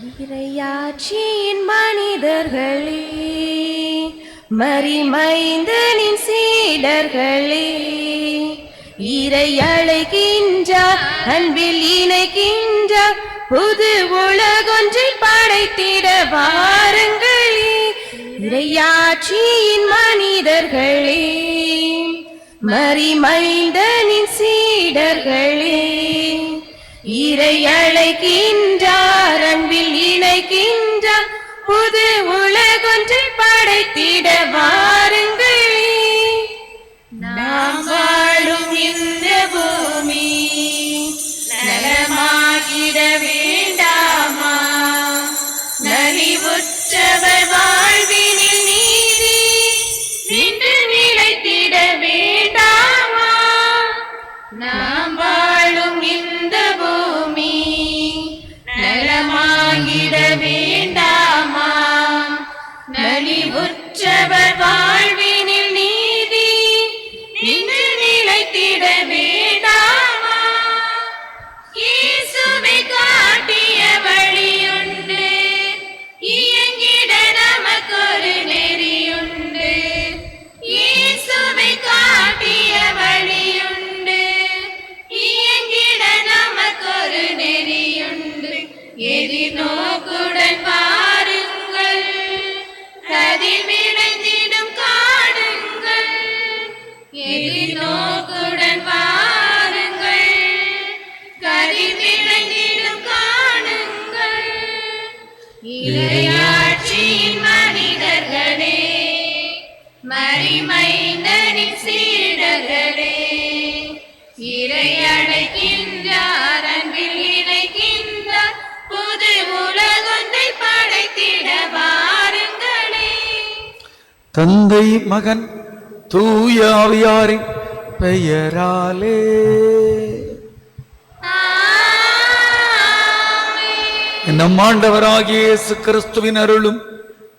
இறையாட்சியின் மனிதர்களே, மரிமைந்தனின் சீடர்களே, இறை அழைக்கின்றார், அன்பில் இணைக்கின்றார், புது உலகொன்றை படைத்திட வாருங்களே. இறையாட்சியின் மனிதர்களே, மரிமைந்தனின் சீடர்களே, இறை அழைக்கின்றார், அன்பில் இணைக்கின்றார், புது உலகொன்றை படைத்திட வாருங்களே. நாம் வாழும் இந்த பூமி நலமாகிட வேண்டாமா? நலிவுற்றவர் வாழ்வினில் நீதி நின்று நிலைத்திட வேண்டாமா? நாம் வாழும் இந்த பூமி நலமாகிட வேண்டாமா? நலிவுற்றவர் வாழ்வினில் நீதி நின்று நிலைத்திட வேண்டாமா? இயேசுவை காட்டிய வழியுண்டு, இயங்கிட நமக்கொரு நெறியுண்டு. இயேசுவை காட்டிய வழியுண்டு, இயங்கிட நமக்கொரு நெறியுண்டு. எதிர்நோக்குடன் வாருங்கள், கதிர் விளைந்திடும் காடுங்கள். எதிர்நோக்குடன் வாருங்கள், கதிர் விளைந்திடும் காணுங்கள். இறையாட்சியின் மனிதர்களே, மரிமைந்தனின் சீடர்களே, இறை அழைக்கின்றார், அன்பில் இணைக்கின்றார், புது உலகொன்றை படைத்திட வாருங்களே. தந்தை மகன் தூய ஆவியாரின் பெயராலே நம் ஆண்டவராகிய இயேசு கிறிஸ்துவின் அருளும்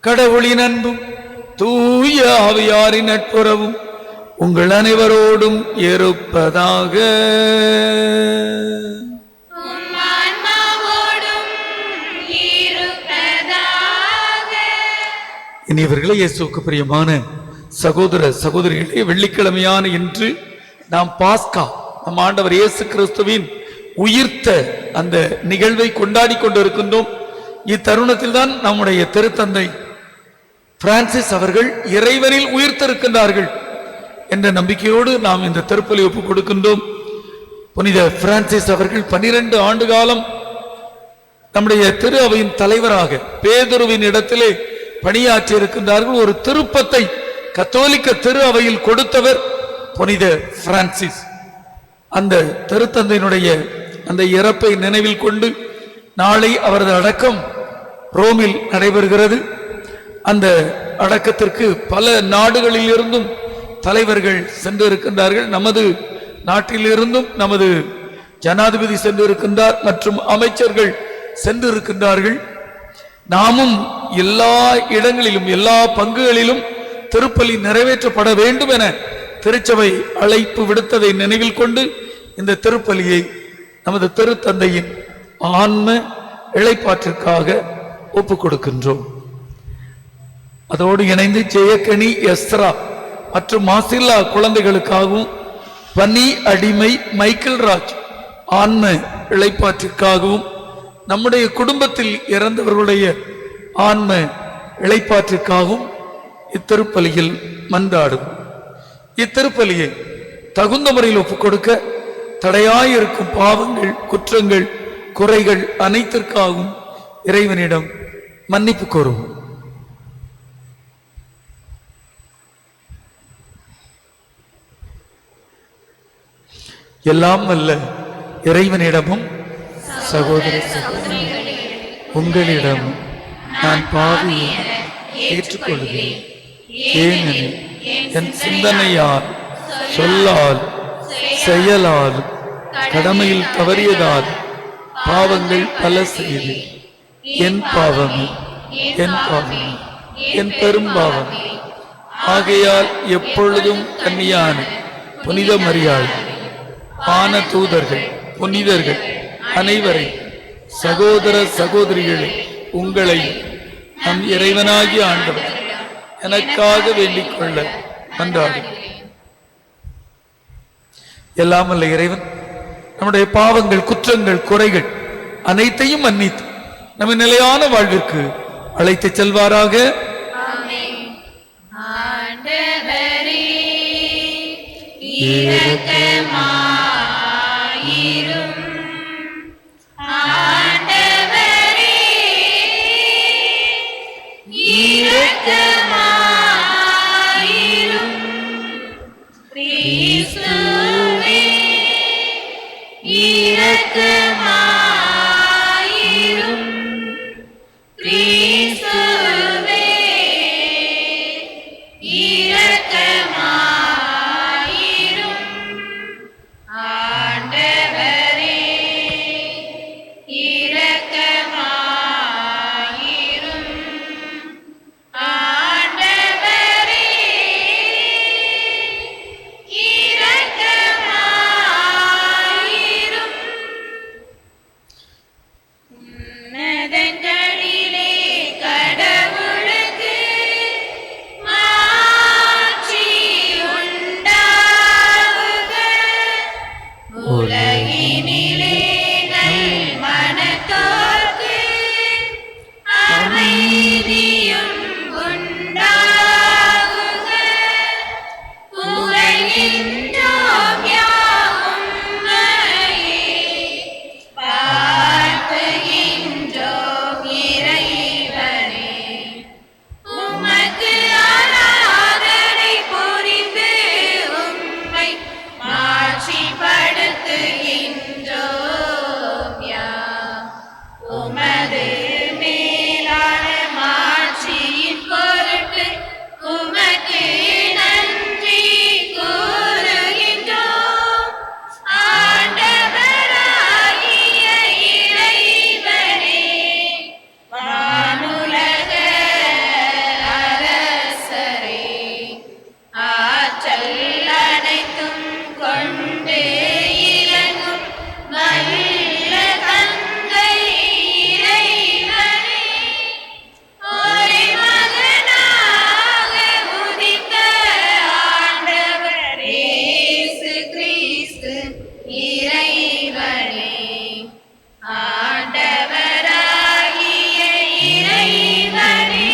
கடவுளின் அன்பும் தூய ஆவியாரின் நட்புறவும் உங்கள் அனைவரோடும் இருப்பதாக. இனியவர்களே, இயேசுவுக்கு பிரியமான சகோதர சகோதரிகளே, வெள்ளிக்கிழமையான இன்று நாம் பாஸ்கா, நம் ஆண்டவர் இயேசு கிறிஸ்துவின் உயிர்த்த அந்த நிகழ்வை கொண்டாடி கொண்டிருக்கின்றோம். இத்தருணத்தில் தான் நம்முடைய திருத்தந்தை பிரான்சிஸ் அவர்கள் இறைவனில் உயிர்த்திருக்கின்றார்கள் என்ற நம்பிக்கையோடு நாம் இந்த திருப்பலி ஒப்புக் கொடுக்கின்றோம். புனித பிரான்சிஸ் அவர்கள் 12 ஆண்டு காலம் நம்முடைய திரு அவையின் தலைவராக பேதுருவின் இடத்திலே பணியாற்றி இருக்கின்றார்கள். ஒரு திருப்பத்தை கத்தோலிக்க திரு அவையில் கொடுத்தவர் புனித பிரான்சிஸ். அந்த திருத்தந்தையினுடைய அந்த இறப்பை நினைவில் கொண்டு நாளை அவரது அடக்கம் ரோமில் நடைபெறுகிறது. அந்த அடக்கத்திற்கு பல நாடுகளில் இருந்தும் தலைவர்கள் சென்று இருக்கின்றார்கள். நமது நாட்டில் இருந்தும் நமது ஜனாதிபதி சென்று இருக்கின்றார், மற்றும் அமைச்சர்கள் சென்று இருக்கின்றார்கள். நாமும் எல்லா இடங்களிலும் எல்லா பங்குகளிலும் திருப்பலி நிறைவேற்றப்பட வேண்டும் என திருச்சபை அழைப்பு விடுத்ததை நினைவில் கொண்டு இந்த திருப்பலியை நமது திருத்தந்தையின் ஆன்ம இளைப்பாற்றிற்காக ஒப்புக் கொடுக்கின்றோம். அதோடு இணைந்து ஜெயக்கனி, எஸ்ரா மற்றும் மாசில்லா குழந்தைகளுக்காகவும், பனி அடிமை மைக்கேல் ராஜ் ஆன்ம இளைப்பாற்றிற்காகவும், நம்முடைய குடும்பத்தில் இறந்தவர்களுடைய ஆன்ம இளைப்பாற்றிற்காகவும் இத்திருப்பலியில் மன்றாடும். இத்திருப்பலியை தகுந்த முறையில் ஒப்புக் கொடுக்க தடையாயிருக்கும் பாவங்கள், குற்றங்கள், குறைகள் அனைத்திற்காகவும் இறைவனிடம் மன்னிப்பு கோருவோம். எல்லாம் வல்ல இறைவனிடமும் சகோதர சகோதரிகளே, உங்களிடமும் நான் பாவியை ஏற்றுக்கொள்கிறேன். ஏனெனில் என் சிந்தனையால், சொல்லால், செயலால், கடமையில் தவறியதால் பாவங்கள் பல செய்து என் பாவமே, என் பாவமே, என் பெரும் பாவமே. ஆகையால் எப்பொழுதும் கன்னியான புனித மரியாள், வான தூதர்கள், புனிதர்கள் அனைவரை, சகோதர சகோதரிகளை உங்களை நம் இறைவனாகிய ஆண்டவர் எனக்காக வேண்டிக் கொள்ள மன்றாடு. எல்லாம் வல்ல இறைவன் நம்முடைய பாவங்கள், குற்றங்கள், குறைகள் அனைத்தையும் மன்னித்து நம்ம நிலையான வாழ்விற்கு அழைத்து செல்வாராக. ஆண்டவரே இரக்கமாயிரும். ஆண்டவரே இரக்கமாயிரும். கிறிஸ்துவே இரக்கமாயிரும். கிறிஸ்துவே இரக்கமாயிரும். ஆண்டவரே இரக்கமாயிரும். ஆண்டவரே இரக்கமாயிரும். உன்னதங்களிலே கடவுளுக்கு மாட்சி உண்டாகுக. உலகினிலே நல்மனத்தோர்க்கு அமைதியும் உண்டாகுக. புகழ்கின்றோம் யாவும் உம்மையே. வாழ்த்துகின்றோம் இறைவனே. உமக்கு ஆராதனை புரிந்து உம்மை மாட்சிப்படுத்துகின்றோம் யாம். உமது மேலான மாட்சியின் பொருட்டு உமக்கு நன்றி கூறுகின்றோம். ஆண்டவராகிய இறைவனே, வானுலக அரசரே, ஆற்றல் அனைத்தும் கொண்டு இறங்கும் வல்ல தந்தை இறைவனே, ஒரே மகனாக உதித்த ஆண்டவர் இயேசு கிறிஸ்து இறைவனே, ஆண்டவராகிய இறைவனே,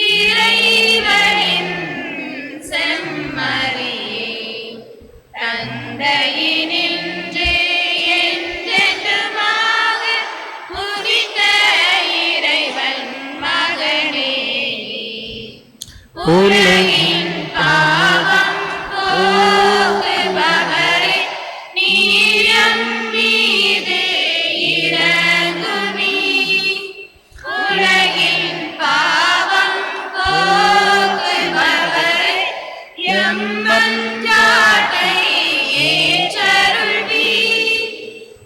இறைவனின் செம்மறியே, தந்தையினின்று என்றென்றுமாக உதித்த இறைவன் மகனே, உலகின் பாவம் போக்குபவரே, நீர் எம் மீது இரங்குமீ. உலகின் பாவம் போக்குபவரே, எம் மன்றாட்டை ஏற்றருள்வீர்.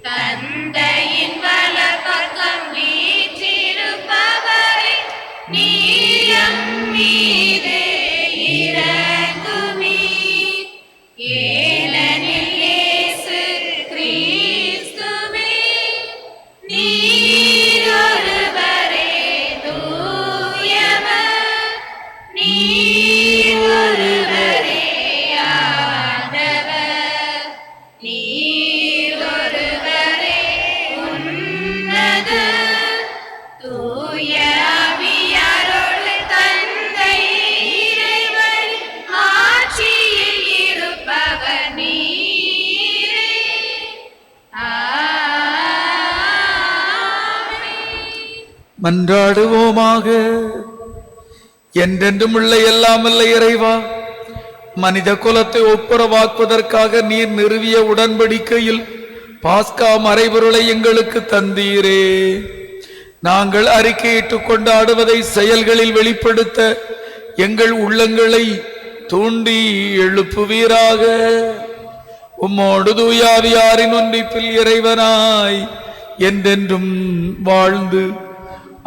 தந்தையின் வலப்பக்கம் வீற்றிருப்பவரே, நீர் எம் மீது இரங்குமீர். ஏனெனில் இயேசு கிறிஸ்துவே, நீர் ஒருவரே தூயவர். நீர் ஒருவரே ஆண்டவர். நீர் ஒருவரே உன்னதர். தூய ஆவியாரோடு தந்தை இறைவன் ஆட்சியில் இருப்பவர் நீரே. ஆமென். மன்றாடுவோமாக. என்றென்றும் உள்ள எல்லாம் வல்ல இறைவா, மனித குலத்தை ஒப்புரவாக்குவதற்காக நீர் நிறுவிய உடன்படிக்கையில் பாஸ்கா மறைபொருளை எங்களுக்கு தந்தீரே. நாங்கள் அறிக்கையிட்டுக் கொண்டாடுவதை செயல்களில் வெளிப்படுத்த எங்கள் உள்ளங்களை தூண்டி எழுப்புவீராக. உம்மோடு தூயாவியாரின் ஒன்றிப்பில் இறைவனாய் என்றென்றும் வாழ்ந்து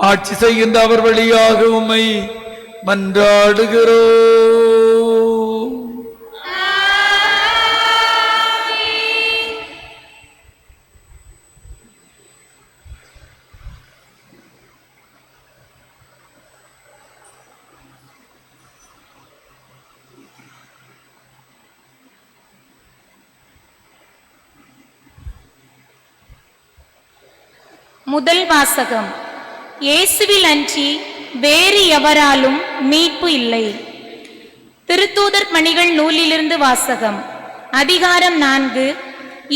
ஆட்சி செய்கின்ற அவர் வழியாக உம்மை மன்றாடுகிறோம். முதல் வாசகம். இயேசுவில் அன்றி வேறு எவராலும் மீட்பு இல்லை. திருத்தூதர் பணிகள் நூலிலிருந்து வாசகம். அதிகாரம் 4,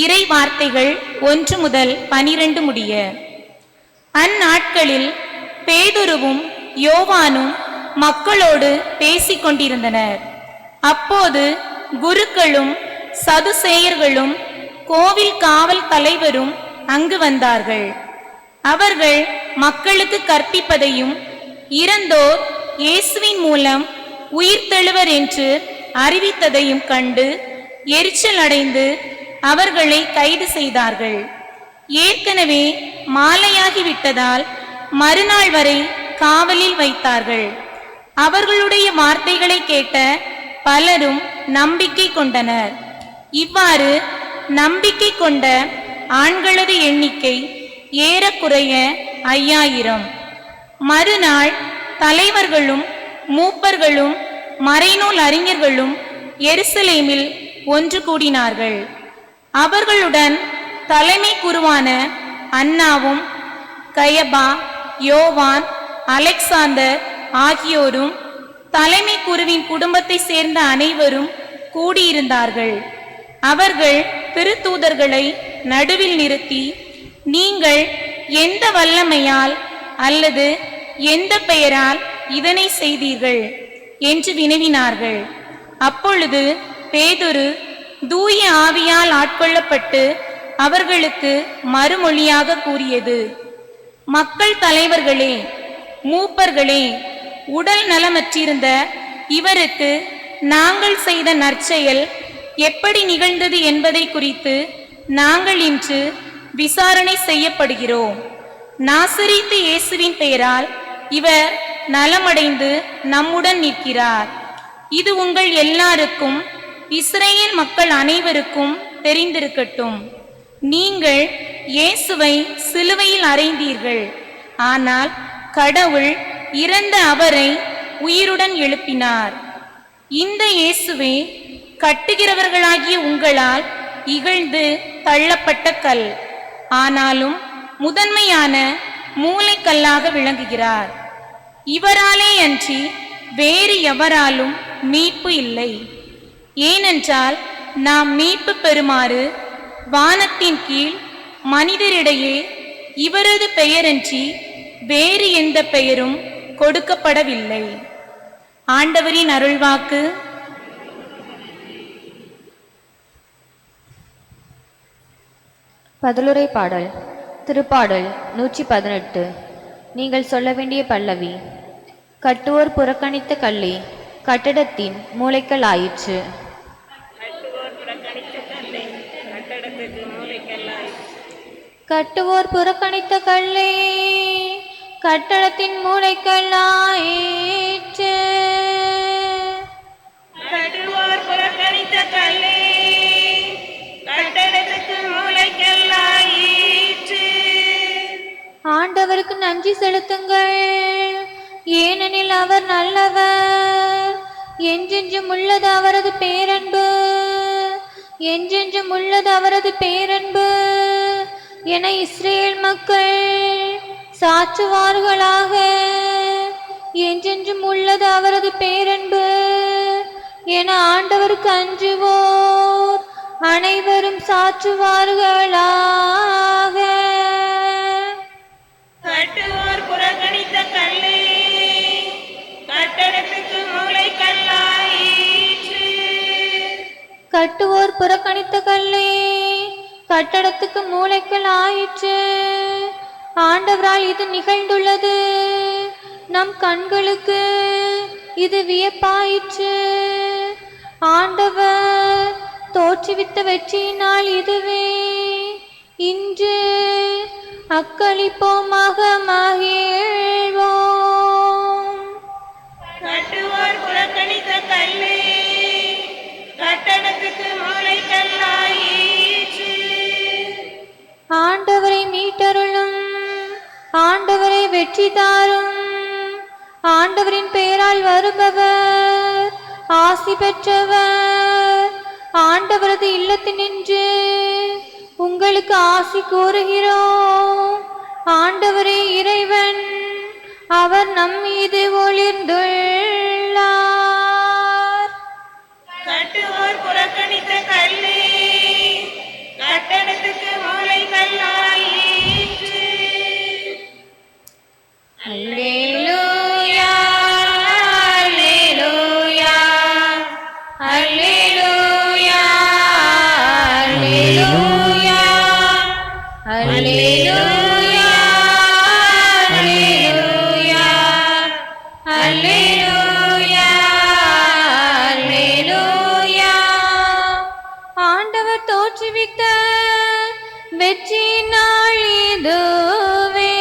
இறை வார்த்தைகள் 1 முதல் 12 முடிய. அந்நாட்களில் பேதுருவும் யோவானும் மக்களோடு பேசிக் கொண்டிருந்தனர். அப்போது குருக்களும் சதுசேயர்களும் கோவில் காவல் தலைவரும் அங்கு வந்தார்கள். அவர்கள் மக்களுக்கு கற்பிப்பதையும் இறந்தோர் இயேசுவின் மூலம் உயிர்த்தெழுவர் என்று அறிவித்ததையும் கண்டு எரிச்சல் அடைந்து அவர்களை கைது செய்தார்கள். ஏற்கனவே மாலையாகிவிட்டதால் மறுநாள் வரை காவலில் வைத்தார்கள். அவர்களுடைய வார்த்தைகளை கேட்ட பலரும் நம்பிக்கை கொண்டனர். இவ்வாறு நம்பிக்கை கொண்ட ஆண்களது எண்ணிக்கை ஏறக்குறைய 5000. மறுநாள் தலைவர்களும் மூப்பர்களும் மறைநூல் அறிஞர்களும் எருசலேமில் ஒன்று கூடினார்கள். அவர்களுடன் தலைமை குருவான அன்னாவும் கயபா, யோவான், அலெக்சாந்தர் ஆகியோரும் தலைமை குருவின் குடும்பத்தை சேர்ந்த அனைவரும் கூடியிருந்தார்கள். அவர்கள் திருத்தூதர்களை நடுவில் நிறுத்தி, நீங்கள் எந்த வல்லமையால் அல்லது எந்த பெயரால் இதனை செய்தீர்கள் என்று வினவினார்கள். அப்பொழுது பேதுரு தூய ஆவியால் ஆட்கொள்ளப்பட்டு அவர்களுக்கு மறுமொழியாக கூறியது, மக்கள் தலைவர்களே, மூப்பர்களே, உடல் நலமற்றிருந்த இவருக்கு நாங்கள் செய்த நற்செயல் எப்படி நிகழ்ந்தது என்பதை குறித்து நாங்கள் இன்று விசாரணை செய்யப்படுகிறோம். நாசரீத்து இயேசுவின் பெயரால் இவர் நலமடைந்து நம்முடன் நிற்கிறார். இது உங்கள் எல்லாருக்கும் இஸ்ரேல் மக்கள் அனைவருக்கும் தெரிந்திருக்கட்டும். நீங்கள் இயேசுவை சிலுவையில் அறைந்தீர்கள். ஆனால் கடவுள் இறந்த அவரை உயிருடன் எழுப்பினார். இந்த இயேசுவே கட்டுகிறவர்களாகிய உங்களால் இகழ்ந்து தள்ளப்பட்ட கல், ஆனாலும் முதன்மையான மூலைக்கல்லாக விளங்குகிறார். இவராலே அன்றி வேறு எவராலும் மீட்பு இல்லை. ஏனென்றால் நாம் மீட்பு பெறுமாறு வானத்தின் கீழ் மனிதரிடையே இவரது பெயரன்றி வேறு எந்த பெயரும் கொடுக்கப்படவில்லை. ஆண்டவரின் அருள்வாக்கு. பதிலுரை பாடல். திருப்பாடல் 118. நீங்கள் சொல்ல வேண்டிய பல்லவி. கட்டுவோர் புறக்கணித்த கல்லே கட்டடத்தின் மூலைக்கல் ஆயிற்று. கட்டுவோர் புறக்கணித்த கல்லே கட்டடத்தின் மூலைக்கல் ஆயிற்று. கட்டுவோர் புறக்கணித்த கல்லே கட்டடத்துக்கு மூலைக்கல் ஆயிற்று. ஆண்டவருக்கு நன்றி செலுத்துங்கள், ஏனெனில் அவர் நல்லவர். என்றென்றும் உள்ளது அவரது பேரன்பு, என்றென்றும் உள்ளது அவரது பேரன்பு என இஸ்ரேல் மக்கள் சாற்றுவார்களாக. என்றென்றும் உள்ளது அவரது பேரன்பு என ஆண்டவருக்கு அஞ்சுவோர் அனைவரும் சாற்றுவார்களாக. கட்டுவோர் புறக்கணித்த கல்லே கட்டடத்துக்கு மூலைக்கல் ஆயிற்று. கட்டுவோர் புறக்கணித்த கல்லே கட்டடத்துக்கு மூலைக்கல் ஆயிற்று. ஆண்டவரால் இது நிகழ்ந்துள்ளது, நம் கண்களுக்கு இது வியப்பாயிற்று. ஆண்டவர் தோற்றுவித்த வெற்றியினால் இதுவே. இன்று அக்களிப்போமாக மகிழ்வோம். கட்டுவோர் புறக்கணித்த கல்லே கட்டடத்துக்கு மூலைக்கல் ஆயிற்று. ஆண்டவரை மீட்டருளும், ஆண்டவரை வெற்றி தாரும். ஆண்டவரின் பெயரால் வருபவர் ஆசி பெற்றவர். ஆண்டவரது இல்லத்தினின்று உங்களுக்கு ஆசி கூறுகிறோம். ஆண்டவரே இறைவன், அவர் நம் மீது ஒளிர்ந்துள்ளார். கட்டுவோர் புறக்கணித்த கல்லே கட்டடத்துக்கு மூளை கல்லாயிற்று. அல்லேலூயா, அல்லேலூயா, அல்லேலூயா, அல்லேலூயா, அல்லேலூயா, அல்லேலூயா, அல்லேலூயா, அல்லேலூயா. ஆண்டவர் தோற்றுவித்த வெற்றி நாள் இதுவே.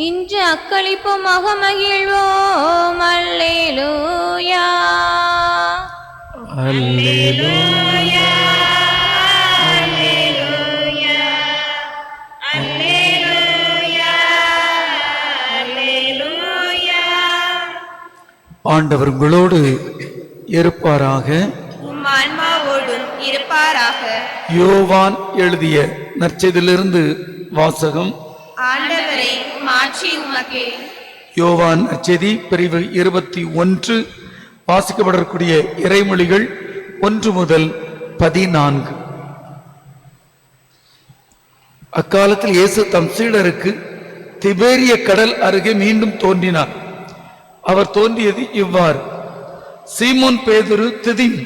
இன்று அக்களிப்புமாக மகிழ்வோம். அல்லேலூயா. அல்லேலூயா, அல்லேலூயா, அல்லேலூயா, அல்லேலூயா. ஆண்டவர் உங்களோடு இருப்பாராக. உம் ஆன்மாவோடும் இருப்பாராக. யோவான் எழுதிய நற்செய்தியிலிருந்து வாசகம். ஆண்டவரை மாற்றி உமக்கே. யோவான் நற்செய்தி பிரிவு 21 வாசிக்கப்படக்கூடிய இறைமொழிகள் 1 முதல் 14. அக்காலத்தில் இயேசு தம் சீடருக்கு திபேரிய கடல் அருகே மீண்டும் தோன்றினார். அவர் தோன்றியது இவ்வாறு: சீமோன் பேதுரு, திதிம்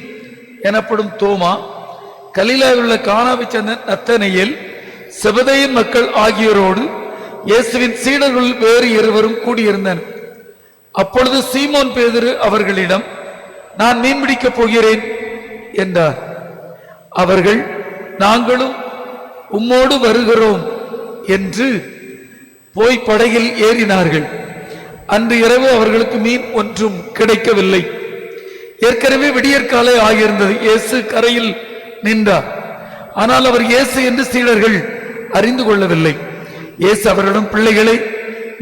எனப்படும் தோமா, கலிலேயாவில் உள்ள கானாவைச் சேர்ந்த நத்தனியேல், செபதேயின் மக்கள் ஆகியோரோடு இயேசுவின் சீடர்கள் வேறு இருவரும் கூடியிருந்தனர். அப்பொழுது சீமோன் பேதுரு அவர்களிடம், நான் மீன்பிடிக்கப் போகிறேன் என்றார். அவர்கள், நாங்களும் உம்மோடு வருகிறோம் என்று போய் படகில் ஏறினார்கள். அன்று இரவு அவர்களுக்கு மீன் ஒன்றும் கிடைக்கவில்லை. ஏற்கனவே விடியற்காலை ஆகியிருந்தது. இயேசு கரையில் நின்றார். ஆனால் அவர் இயேசு என்று சீடர்கள் அறிந்து கொள்ளவில்லை. இயேசு அவரிடம், பிள்ளைகளே,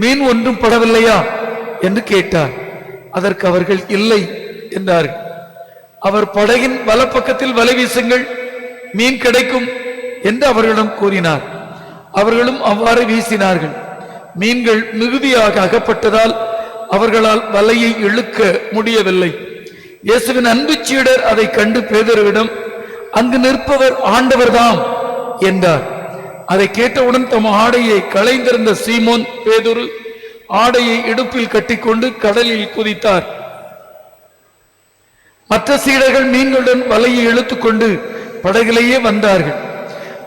மீன் ஒன்றும் படவில்லையா என்று கேட்டார். அதற்கு அவர்கள் இல்லை என்றார்கள். அவர், படகின் வலப்பக்கத்தில் வலை வீசுங்கள், மீன் கிடைக்கும் என்று அவர்களிடம் கூறினார். அவர்களும் அவ்வாறு வீசினார்கள். மீன்கள் மிகுதியாக அகப்பட்டதால் அவர்களால் வலையை இழுக்க முடியவில்லை. இயேசுவின் அன்பு சீடர் அதை கண்டு பேதுருவிடம், அங்கு நிற்பவர் ஆண்டவர்தாம் என்றார். அதை கேட்டவுடன் தம் ஆடையை களைந்திருந்த சீமோன் பேதுரு ஆடையை இடுப்பில் கட்டிக்கொண்டு கடலில் குதித்தார். மற்ற சீடர்கள் மீன்களுடன் வலையை இழுத்துக்கொண்டு படகிலேயே வந்தார்கள்.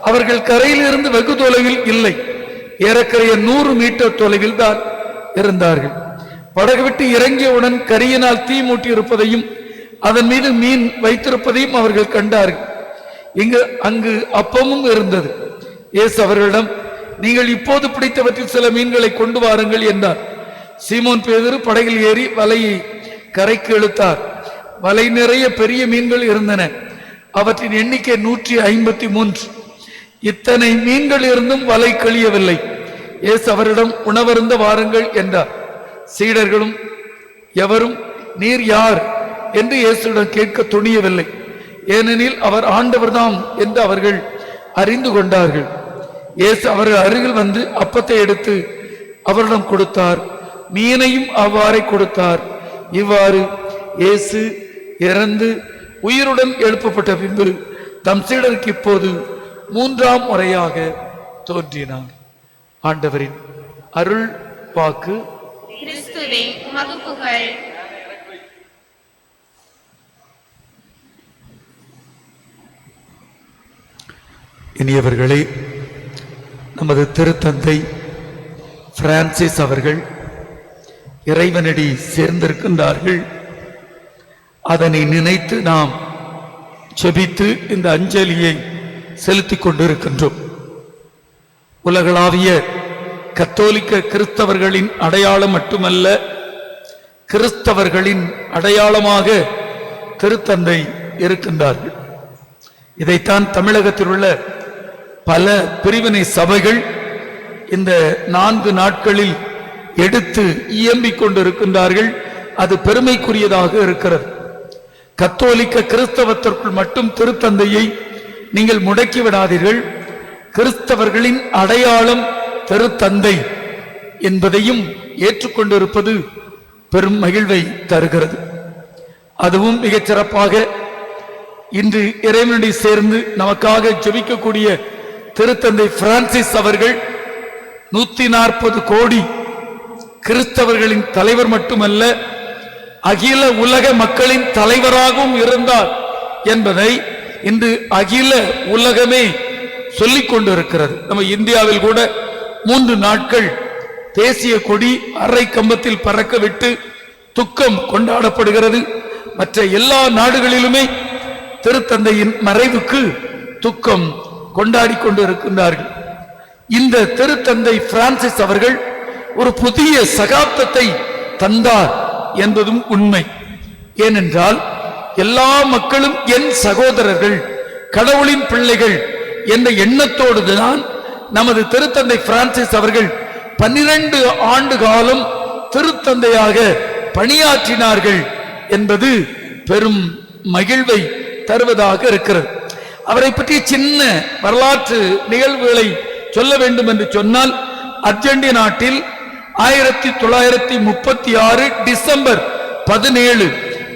அவர்கள் கரையிலிருந்து வெகு தொலைவில் இல்லை, ஏறக்குறைய 100 மீட்டர் தொலைவில் தான் இருந்தார்கள். படகு விட்டு இறங்கியவுடன் கரியினால் தீ மூட்டி இருப்பதையும் அதன் மீது மீன் வைத்திருப்பதையும் அவர்கள் கண்டார்கள். அங்கு அப்பமும் இருந்தது. இயேசு அவர்களிடம், நீங்கள் இப்போது பிடித்தவற்றில் சில மீன்களை கொண்டு வாருங்கள் என்றார். சீமோன் பேதுரு படகில் ஏறி வலையை கரைக்கு இழுத்தார். வலை நிறைய பெரிய மீன்கள் இருந்தன. அவற்றின் எண்ணிக்கை 153. இத்தனை மீன்கள் இருந்தும் வலை கழியவில்லை. இயேசு அவரிடம், உணவருந்த வாருங்கள் என்றார். சீடர்களும் எவரும், நீர் யார் என்று இயேசுவிடம் கேட்க துணியவில்லை. ஏனெனில் அவர் ஆண்டவர்தாம் என்று அவர்கள் அறிந்து கொண்டார்கள். இயேசு அவர்கள் அருகில் வந்து அப்பத்தை எடுத்து அவரிடம் கொடுத்தார். மீனையும் அவ்வாறே கொடுத்தார். இவ்வாறு இயேசு இறந்து உயிருடன் எழுப்பப்பட்ட பின்பு தம் சீடருக்கு இப்போது 3ஆம் முறையாக தோன்றினார். ஆண்டவரின் அருள் வாக்கு. கிறிஸ்துவே உமக்கு புகழ். இனியவர்களே, நமது திருத்தந்தை பிரான்சிஸ் அவர்கள் இறைவனடி சேர்ந்திருக்கின்றார்கள். அதனை நினைத்து நாம் செபித்து இந்த அஞ்சலியை செலுத்திக் கொண்டிருக்கின்றோம். உலகளாவிய கத்தோலிக்க கிறிஸ்தவர்களின் அடையாளம் மட்டுமல்ல, கிறிஸ்தவர்களின் அடையாளமாக திருத்தந்தை இருக்கின்றார்கள். இதைத்தான் தமிழகத்தில் உள்ள பல பிரிவினை சபைகள் இந்த 4 நாட்களில் எடுத்து இயம்பிக் கொண்டிருக்கின்றார்கள். அது பெருமைக்குரியதாக இருக்கிறது. கத்தோலிக்க கிறிஸ்தவத்திற்குள் மட்டும் திருத்தந்தையை நீங்கள் முடக்கி விடாதீர்கள். கிறிஸ்தவர்களின் அடையாளம் திருத்தந்தை என்பதையும் ஏற்றுக்கொண்டிருப்பது பெரும் மகிழ்வை தருகிறது. அதுவும் மிகச் சிறப்பாக இன்று இறைவனடி சேர்ந்து நமக்காக ஜெபிக்கக்கூடிய திருத்தந்தை பிரான்சிஸ் அவர்கள் 140 கோடி கிறிஸ்தவர்களின் தலைவர் மட்டுமல்ல, அகில உலக மக்களின் தலைவராகவும் இருந்தார் என்பதை இன்று அகில உலகமே சொல்லிக் கொண்டிருக்கிறது. நம்ம இந்தியாவில் கூட 3 நாட்கள் தேசிய கொடி அரை கம்பத்தில் பறக்க விட்டு துக்கம் கொண்டாடப்படுகிறது. மற்ற எல்லா நாடுகளிலுமே திருத்தந்தையின் மறைவுக்கு துக்கம் கொண்டாடி கொண்டிருக்கின்றார்கள். இந்த திருத்தந்தை பிரான்சிஸ் அவர்கள் ஒரு புதிய சகாப்தத்தை தந்தார் என்பதும் உண்மை. ஏனென்றால் எல்லா மக்களும் என் சகோதரர்கள், கடவுளின் பிள்ளைகள் என்ற எண்ணத்தோடுதான் நமது திருத்தந்தை பிரான்சிஸ் அவர்கள் 12 ஆண்டு காலம் திருத்தந்தையாக பணியாற்றினார்கள் என்பது பெரும் மகிழ்வை தருவதாக இருக்கிறது. அவரை பற்றி சின்ன வரலாற்று நிகழ்வுகளை சொல்ல வேண்டும் என்று சொன்னால், அர்ஜென்டினா நாட்டில் 1936 டிசம்பர் 17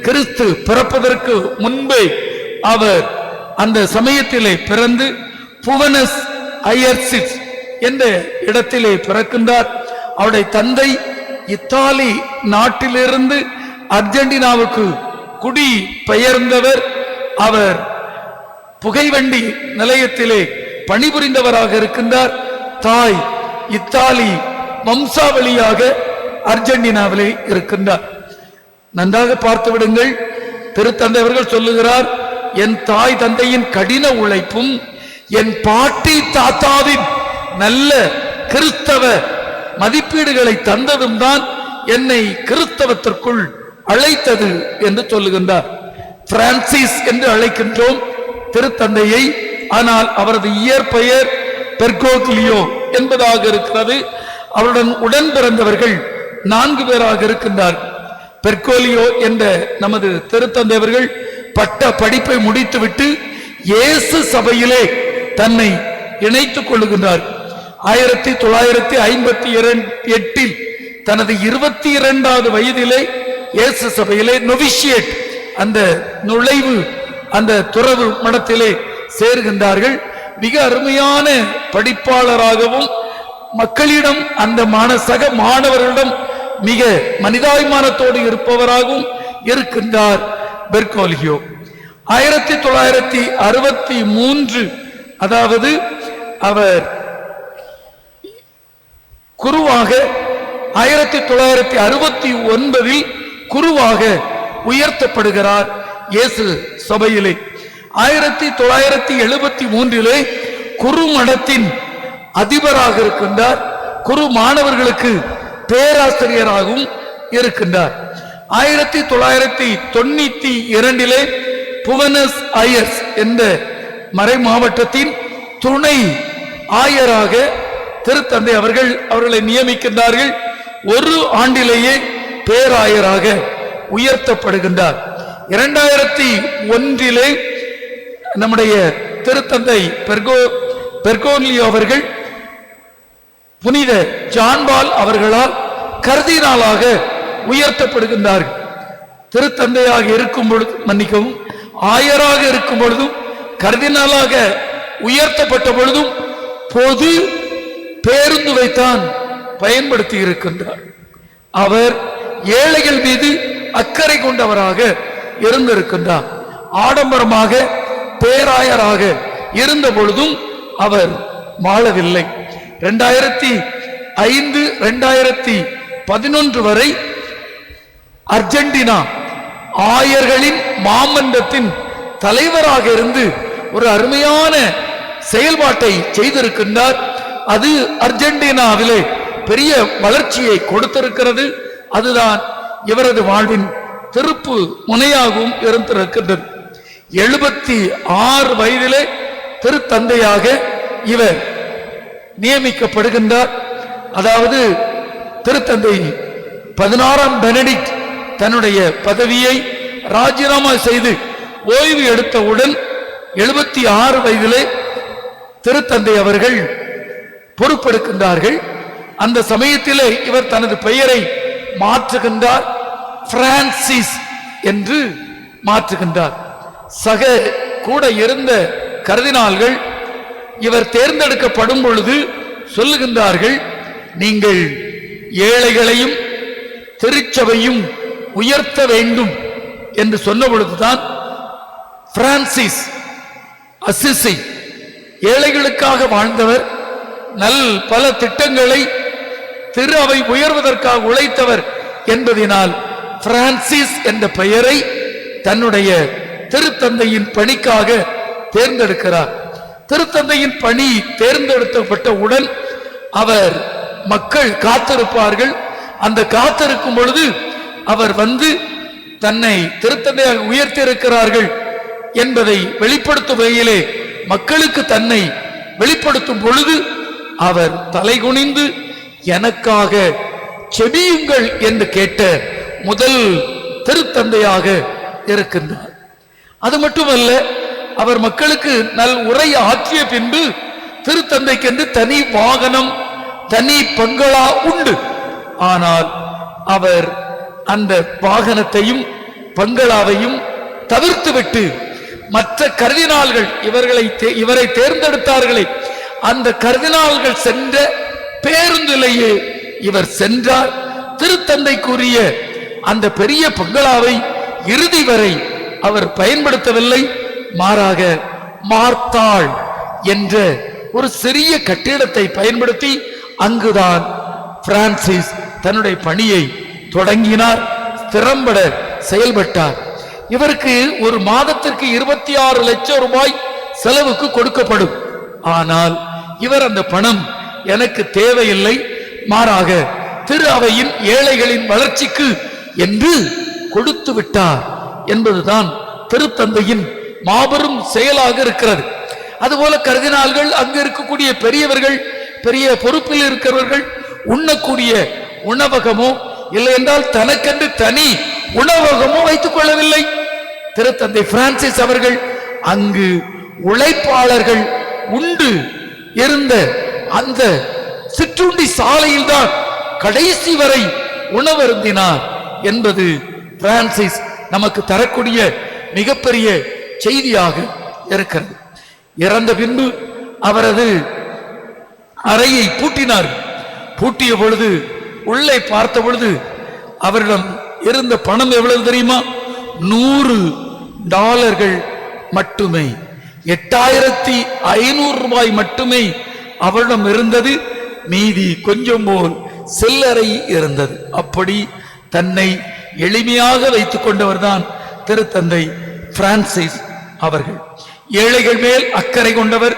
கிறிஸ்து பிறப்பதற்கு முன்பே அவர் அந்த சமயத்திலே பிறந்து புவனஸ் அயர்சிஸ் என்ற இடத்திலே பிறக்கின்றார். அவருடைய தந்தை இத்தாலி நாட்டிலிருந்து அர்ஜென்டினாவுக்கு குடி பெயர்ந்தவர். அவர் புகைவண்டி நிலையத்திலே பணிபுரிந்தவராக இருக்கின்றார். தாய் இத்தாலி வம்சாவளியாக அர்ஜென்டினாவிலே இருக்கின்றார். நன்றாக பார்த்து விடுங்கள். திருத்தந்தை அவர்கள் சொல்லுகிறார், என் தாய் தந்தையின் கடின உழைப்பும் என் பாட்டி தாத்தாவின் நல்ல கிறிஸ்தவ மதிப்பீடுகளை தந்ததும் தான் என்னை கிறிஸ்தவத்திற்குள் அழைத்தது என்று சொல்லுகின்றார். பிரான்சிஸ் என்று அழைக்கின்றோம் திருத்தந்தையை, ஆனால் அவரது இயற்பெயர் பெர்கோக்லியோ என்பதாக இருக்கிறது. அவருடன் உடன் பிறந்தவர்கள் 4 பேராக இருக்கின்றார். பெர்கோலியோ என்ற நமது திருத்தந்தை அவர்கள் பட்ட படிப்பை முடித்துவிட்டு இயேசு சபையிலே தன்னை இணைத்துக் கொள்ளுகின்றார். 1958 தனது 22வது வயதிலே இயேசு சபையிலே நொவிஷியேட், அந்த நுழைவு, அந்த துறவு மடத்திலே சேர்கின்றார்கள். மிக அருமையான படிப்பாளராகவும் மக்களிடம், அந்த சக மாணவர்களிடம் மிக மனிதாபிமானத்தோடு இருப்பவராகவும் இருக்கின்றார் பெர்கோலியோ. 1963 அதாவது அவர் குருவாக, 1969 குருவாக உயர்த்தப்படுகிறார் இயேசு சபையிலே. 1973 குரு மடத்தின் அதிபராக இருக்கின்றார். குரு மாணவர்களுக்கு பேராசிரியராகவும் இருக்கின்றார். 1992 புவனஸ் அயர்ஸ் என்ற மறை மாவட்டத்தின் துணை ஆயராக திருத்தந்தை அவர்களை நியமிக்கின்றார்கள். ஒரு ஆண்டிலேயே பேராயராக உயர்த்தப்படுகின்றார். 2001 நம்முடைய திருத்தந்தை பெர்கோலியோ அவர்கள் புனித ஜான்பால் அவர்களால் கர்தினாலாக உயர்த்தப்படுகின்றார்கள். திருத்தந்தையாக இருக்கும் பொழுது, மன்னிக்கவும், ஆயராக இருக்கும் பொழுதும் கர்தினாலாக உயர்த்தப்பட்ட பொழுதும் பொது பேருந்துவைத்தான் பயன்படுத்தி இருக்கின்றார். அவர் ஏழைகள் மீது அக்கறை கொண்டவராக இருந்திருக்கின்றார். ஆடம்பரமாக பேராயராக இருந்த பொழுதும் அவர் மாளவில்லை. 2005 2011 வரை அர்ஜென்டினா ஆயர்களின் மாமன்றத்தின் தலைவராக இருந்து ஒரு அருமையான செயல்பாட்டை செய்திருக்கின்றார். அது அர்ஜென்டினாவிலே பெரிய வளர்ச்சியை கொடுத்திருக்கிறது. அதுதான் இவரது வாழ்வின் திருப்பு முனையாகவும் இருந்திருக்கின்றது. 76 வயதிலே திருத்தந்தையாக இவர் நியமிக்கப்படுகின்றார். அதாவது திருத்தந்தை 16ஆம் பெனடிக்ட் தன்னுடைய பதவியை ராஜினாமா செய்து ஓய்வு எடுத்தவுடன் 76 வயதிலே திருத்தந்தை அவர்கள் பொறுப்பெடுக்கின்றார்கள். அந்த சமயத்திலே இவர் தனது பெயரை மாற்றுகின்றார், பிரான்சிஸ் என்று மாற்றுகின்றார். சக கூட இருந்த கர்தினால்கள் இவர் தேர்ந்தெடுக்கப்படும் பொழுது சொல்லுகின்றார்கள், நீங்கள் ஏழைகளையும் திருச்சபையும் உயர்த்த வேண்டும் என்று சொன்ன பொழுதுதான் பிரான்சிஸ் அசிசி ஏழைகளுக்காக வாழ்ந்தவர், பல திட்டங்களை திரு அவை உயர்வதற்காக உழைத்தவர் என்பதனால் பிரான்சிஸ் என்ற பெயரை தன்னுடைய திருத்தந்தையின் பணிக்காக தேர்ந்தெடுக்கிறார். திருத்தந்தையின் பணி தேர்ந்தெடுக்கப்பட்டவுடன் அவர் மக்கள் காத்திருப்பார்கள். அந்த காத்திருக்கும் பொழுது அவர் வந்து தன்னை திருத்தந்தையாக உயர்த்தியிருக்கிறார்கள் என்பதை வெளிப்படுத்தும் வகையிலே மக்களுக்கு தன்னை வெளிப்படுத்தும் பொழுது அவர் தலைகுனிந்து எனக்காக செபியுங்கள் என்று கேட்ட முதல் திருத்தந்தையாக இருக்கின்றார். அது மட்டுமல்ல, அவர் மக்களுக்கு நல் உரை ஆற்றிய பின்பு திருத்தந்தைக்கென்று தனி வாகனம், தனி பங்களா உண்டு. ஆனால் அவர் அந்த வாகனத்தையும் பங்களாவையும் தவிர்த்துவிட்டு மற்ற கர்தினால்கள் இவரை தேர்ந்தெடுத்தார்களே, அந்த கர்தினால்கள் சென்ற பேருந்திலேயே இவர் சென்றார். திருத்தந்தைக்குரிய அந்த பெரிய பங்களாவை இறுதி வரை அவர் பயன்படுத்தவில்லை. மாறாக மார்த்தாள் என்ற ஒரு சிறிய கட்டிடத்தை பயன்படுத்தி அங்குதான் பிரான்சிஸ் தன்னுடைய பணியை தொடங்கினார், திறம்பட செயல்பட்டார். இவருக்கு ஒரு மாதத்திற்கு 26 லட்சம் ரூபாய் செலவுக்கு கொடுக்கப்படும். ஆனால் இவர் அந்த பணம் எனக்கு தேவையில்லை, மாறாக திரு அவையின் ஏழைகளின் வளர்ச்சிக்கு என்று கொடுத்து விட்டார் என்பதுதான் திருத்தந்தையின் மாபெரும் செயலாக இருக்கிறது. அதுபோல கர்தினால்கள், அங்கு இருக்கக்கூடிய பெரியவர்கள், பெரிய பொறுப்பில் இருக்கிறவர்கள் உண்ணக்கூடிய உணவகமோ இல்லை என்றால் தனக்கென்று தனி உணவகமோ வைத்துக் கொள்ளவில்லை. திருத்தந்தை பிரான்சிஸ் அவர்கள் அங்கு உழைப்பாளர்கள் உண்டு இருந்த அந்த சிற்றுண்டி சாலையில் தான் கடைசி வரை உணவருந்தினார் என்பது பிரான்சிஸ் நமக்கு தரக்கூடிய மிகப்பெரிய செய்தியாக இருக்கிறது. இறந்த பின்பு அவரது அறையை பூட்டினார். பூட்டிய பொழுது உள்ளே பார்த்த பொழுது அவரிடம் இருந்த பணம் எவ்வளவு தெரியுமா? $100 மட்டுமே, 8500 ரூபாய் மட்டுமே அவரிடம் இருந்தது. மீதி கொஞ்சம் போல் சில்லறை இருந்தது. அப்படி தன்னை எளிமையாக வைத்துக் கொண்டவர்தான் திருத்தந்தை பிரான்சிஸ் அவர்கள். ஏழைகள் மேல் அக்கறை கொண்டவர்,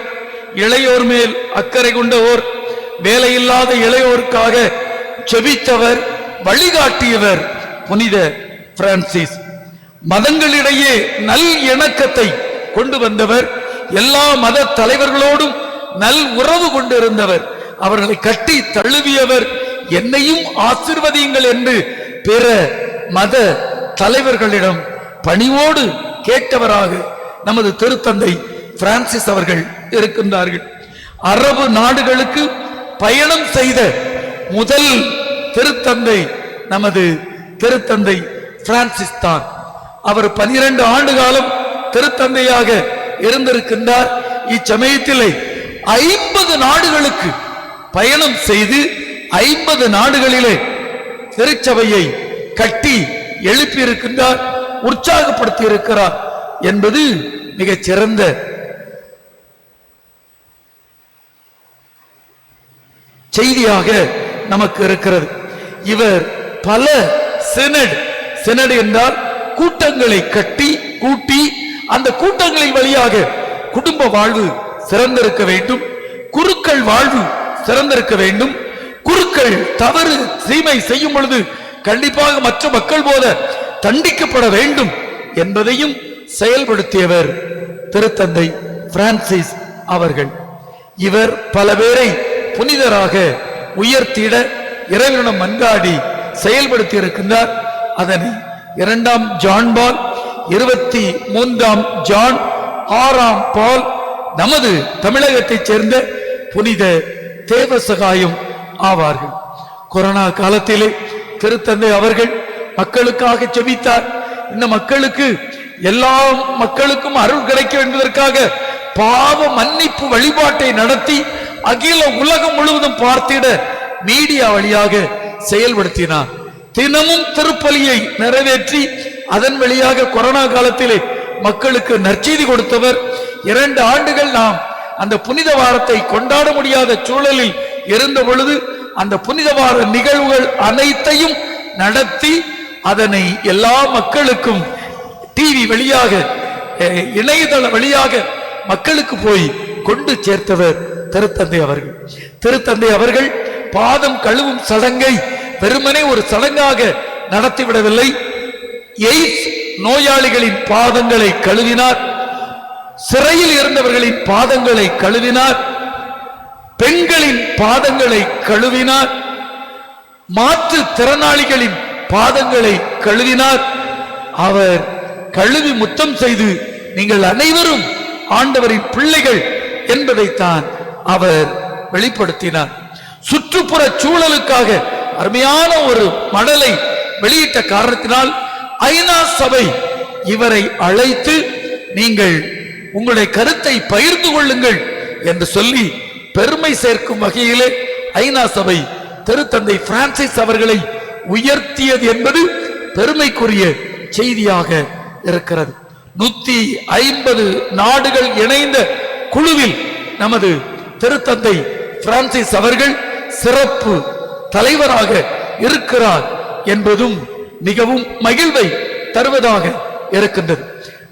இளையோர் மேல் அக்கறை கொண்டவர், வேலையில்லாத இளையோருக்காக செபித்தவர், வழிகாட்டியவர் புனித பிரான்சிஸ். மதங்களிடையே நல் இணக்கத்தை கொண்டு வந்தவர், எல்லா மத தலைவர்களோடும் நல் உறவு கொண்டிருந்தவர், அவர்களை கட்டி தழுவியவர், என்னையும் ஆசீர்வதியுங்கள் என்று பிற மத தலைவர்களிடம் பணிவோடு கேட்டவராக நமது திருத்தந்தை பிரான்சிஸ் அவர்கள் இருக்கின்றார்கள். அரபு நாடுகளுக்கு பயணம் செய்த முதல் திருத்தந்தை நமது திருத்தந்தை பிரான்சிஸ் தான். அவர் 12 ஆண்டு காலம் திருத்தந்தையாக இருந்திருக்கின்றார். இச்சமயத்திலே 50 நாடுகளுக்கு பயணம் செய்து 50 நாடுகளிலே திருச்சபையை கட்டி எழுப்பி இருக்கின்றார், உற்சாகப்படுத்தி இருக்கிறார் என்பது மிகச் சிறந்த செய்தியாக நமக்கு இருக்கிறது. இவர் பல சினட் என்றால் கூட்டங்களை கூட்டி அந்த கூட்டங்களின் வழியாக குடும்ப வாழ்வு சிறந்திருக்க வேண்டும், குருக்கள் வாழ்வு சிறந்திருக்க வேண்டும். குருக்கள் தவறு தீமை செய்யும் பொழுது கண்டிப்பாக மற்ற மக்கள் போல தண்டிக்கப்பட வேண்டும் என்பதையும் செயல்படுத்தியவர் திருத்தந்தை பிரான்சிஸ் அவர்கள். இவர் பல பேரை புனிதராக உயர்த்திட இறைவனிடம் மன்றாடி செயல்படுத்தி இருக்கின்றார். அதனை 2ஆம் ஜான் பால், 23ஆம் ஜான், 6ஆம் பால், நமது தமிழகத்தைச் சேர்ந்த புனித தேவ சகாயம் ஆவார்கள். கொரோனா காலத்திலே திருத்தந்தை அவர்கள் மக்களுக்காக ஜெபித்தார். இந்த மக்களுக்கு எல்லா மக்களுக்கும் அருள் கிடைக்க என்பதற்காக பாவ மன்னிப்பு வழிபாட்டை நடத்தி அகில உலகம் முழுவதும் பார்த்திட மீடியா வழியாக செயல்படுத்தினார். தினமும் திருப்பலியை நிறைவேற்றி அதன் வழியாக கொரோனா காலத்திலே மக்களுக்கு நற்செய்தி கொடுத்தவர். 2 ஆண்டுகள் நாம் அந்த புனித வாரத்தை கொண்டாட முடியாத சூழலில் இருந்த பொழுது அந்த புனித வார நிகழ்வுகள் அனைத்தையும் நடத்தி அதனை எல்லா மக்களுக்கும் டிவி வழியாக இணையதள வழியாக மக்களுக்கு போய் கொண்டு சேர்த்தவர் திருத்தந்தை அவர்கள். திருத்தந்தை அவர்கள் பாதம் கழுவும் சடங்கை வெறுமனே ஒரு சடங்காக நடத்திவிடவில்லை. எய்ட்ஸ் நோயாளிகளின் பாதங்களை கழுவினார், சிறையில் இருந்தவர்களின் பாதங்களை கழுவினார், பெண்களின் பாதங்களை கழுவினார், மாற்றுத் திறனாளிகளின் பாதங்களை கழுவினார். அவர் கழுவி முத்தம் செய்து நீங்கள் அனைவரும் ஆண்டவரின் பிள்ளைகள் என்பதைத்தான் அவர் வெளிப்படுத்தினார். சுற்றுப்புற சூழலுக்காக அருமையான ஒரு மடலை வெளியிட்ட காரணத்தினால் ஐநா சபை இவரை அழைத்து நீங்கள் உங்களுடைய கருத்தை பகிர்ந்து கொள்ளுங்கள் என்று சொல்லி பெருமை சேர்க்கும் வகையிலே ஐநா சபை திருத்தந்தை பிரான்சிஸ் அவர்களை உயர்த்தியது என்பது பெருமைக்குரிய செய்தியாக இருக்கிறது. 150 நாடுகள் இணைந்த குழுவில் நமது திருத்தந்தை பிரான்சிஸ் அவர்கள் சிறப்பு தலைவராக இருக்கிறார் என்பதும் மிகவும் மகிழ்வை தருவதாக இருக்கின்றது.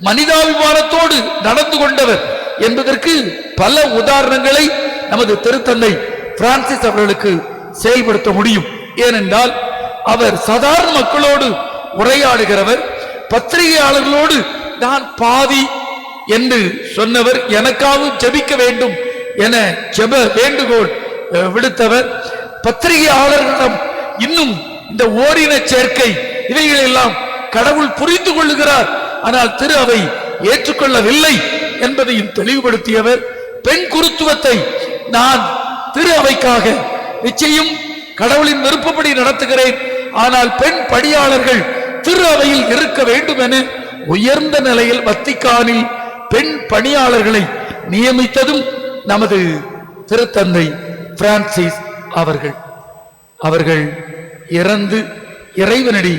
மனிதாபிமானத்தோடு நடந்து கொண்டவர் என்பதற்கு பல உதாரணங்களை நமது திருத்தந்தை பிரான்சிஸ் அவர்களுக்கு செயல்படுத்த முடியும். ஏனென்றால் அவர் சாதாரண மக்களோடு உரையாடுகிறவர். பத்திரிகையாளர்களோடு நான் பாவி என்று சொன்னவர், எனக்காகவும் ஜெபிக்க வேண்டும் என ஜெப வேண்டுகோள் விடுத்தவர். பத்திரிகையாளர்களிடம் இன்னும் இந்த ஓரின சேர்க்கை இவைகளெல்லாம் கடவுள் புரிந்து கொள்ளுகிறார், ஆனால் திரு அவை ஏற்றுக்கொள்ளவில்லை என்பதையும் தெளிவுபடுத்தியவர். பெண் குருத்துவத்தை நான் திரு அவைக்காக நிச்சயம் கடவுளின் விருப்பப்படி நடத்துகிறேன், ஆனால் பெண் பணியாளர்கள் திரு அவையில் இருக்க வேண்டும் என உயர்ந்த நிலையில் வத்திக்கானில் பெண் பணியாளர்களை நியமித்ததும் நமது திருத்தந்தை பிரான்சிஸ் அவர்கள் இறந்து இறைவனடி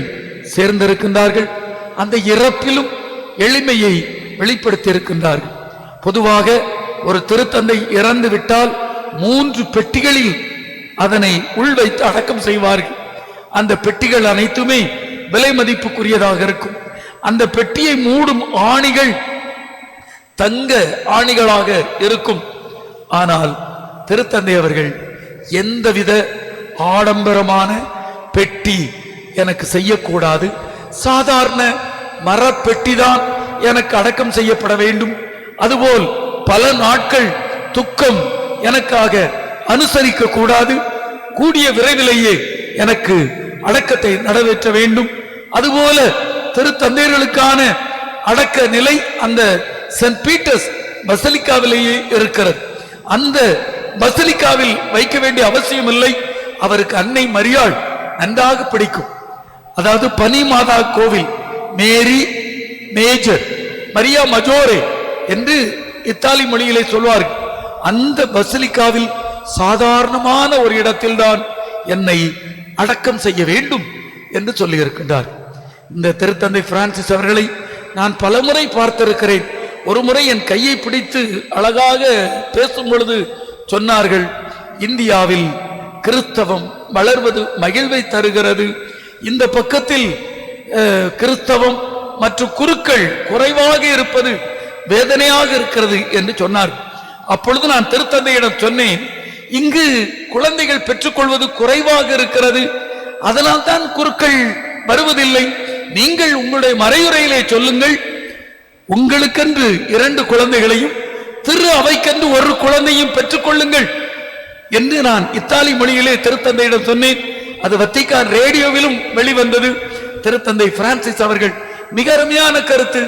சேர்ந்திருக்கின்றார்கள். அந்த இறப்பிலும் எளிமையை வெளிப்படுத்தி இருக்கின்றார்கள். பொதுவாக ஒரு திருத்தந்தை இறந்து விட்டால் 3 பெட்டிகளில் அதனை உள்வைத்து அடக்கம் செய்வார்கள். அந்த பெட்டிகள் அனைத்துமே விலை மதிப்புக்குரியதாக இருக்கும். அந்த பெட்டியை மூடும் ஆணிகள் தங்க ஆணிகளாக இருக்கும். ஆனால் திருத்தந்தை அவர்கள் எந்தவித ஆடம்பரமான பெட்டி எனக்கு செய்யக்கூடாது, சாதாரண மரப்பெட்டிதான் எனக்கு அடக்கம் செய்யப்பட வேண்டும், அதுபோல் பல நாட்கள் துக்கம் எனக்காக அனுசரிக்க கூடாது, கூடிய விரைவிலேயே எனக்கு அடக்கத்தை நிறைவேற்ற வேண்டும். அதுபோல திருத்தந்தையர்களுக்கான அடக்க நிலை அந்த சென்ட் பீட்டர்ஸ் பசிலிக்காவிலேயே இருக்கிறது. அந்த பசிலிக்காவில் வைக்க வேண்டிய அவசியம் இல்லை. அவருக்கு அன்னை மரியாள் நன்றாக பிடிக்கும். அதாவது பனி மாதா கோவில், மேரி மேஜர், மரியா மஜோரே என்று இத்தாலி மொழியிலே சொல்வார்கள். அந்த பசிலிக்காவில் சாதாரணமான ஒரு இடத்தில்தான் என்னை அடக்கம் செய்ய வேண்டும் என்று சொல்லி இருக்கின்றார். இந்த திருத்தந்தை பிரான்சிஸ் அவர்களை நான் பலமுறை பார்த்திருக்கிறேன். ஒரு முறை என் கையை பிடித்து அழகாக பேசும் பொழுது சொன்னார்கள், இந்தியாவில் கிறிஸ்தவம் வளர்வது மகிழ்வை தருகிறது, இந்த பக்கத்தில் கிறிஸ்தவம் மற்றும் குருக்கள் குறைவாக இருப்பது வேதனையாக இருக்கிறது என்று சொன்னார். அப்பொழுது நான் திருத்தந்தையிடம் சொன்னேன், இங்கு குழந்தைகள் பெற்றுக்கொள்வது குறைவாக இருக்கிறது, அதனால் தான் குருக்கள் வருவதில்லை. நீங்கள் உங்களுடைய மறையுறையிலே சொல்லுங்கள், உங்களுக்கென்று 2 குழந்தைகளையும் திரு அவைக்கென்று 1 குழந்தையும் பெற்றுக்கொள்ளுங்கள் என்று நான் இத்தாலி மொழியிலே திருத்தந்தையிடம் சொன்னேன். அது வத்திக்கான் ரேடியோவிலும் வெளிவந்தது. திருத்தந்தை பிரான்சிஸ் அவர்கள் மிக அருமையான கருத்து,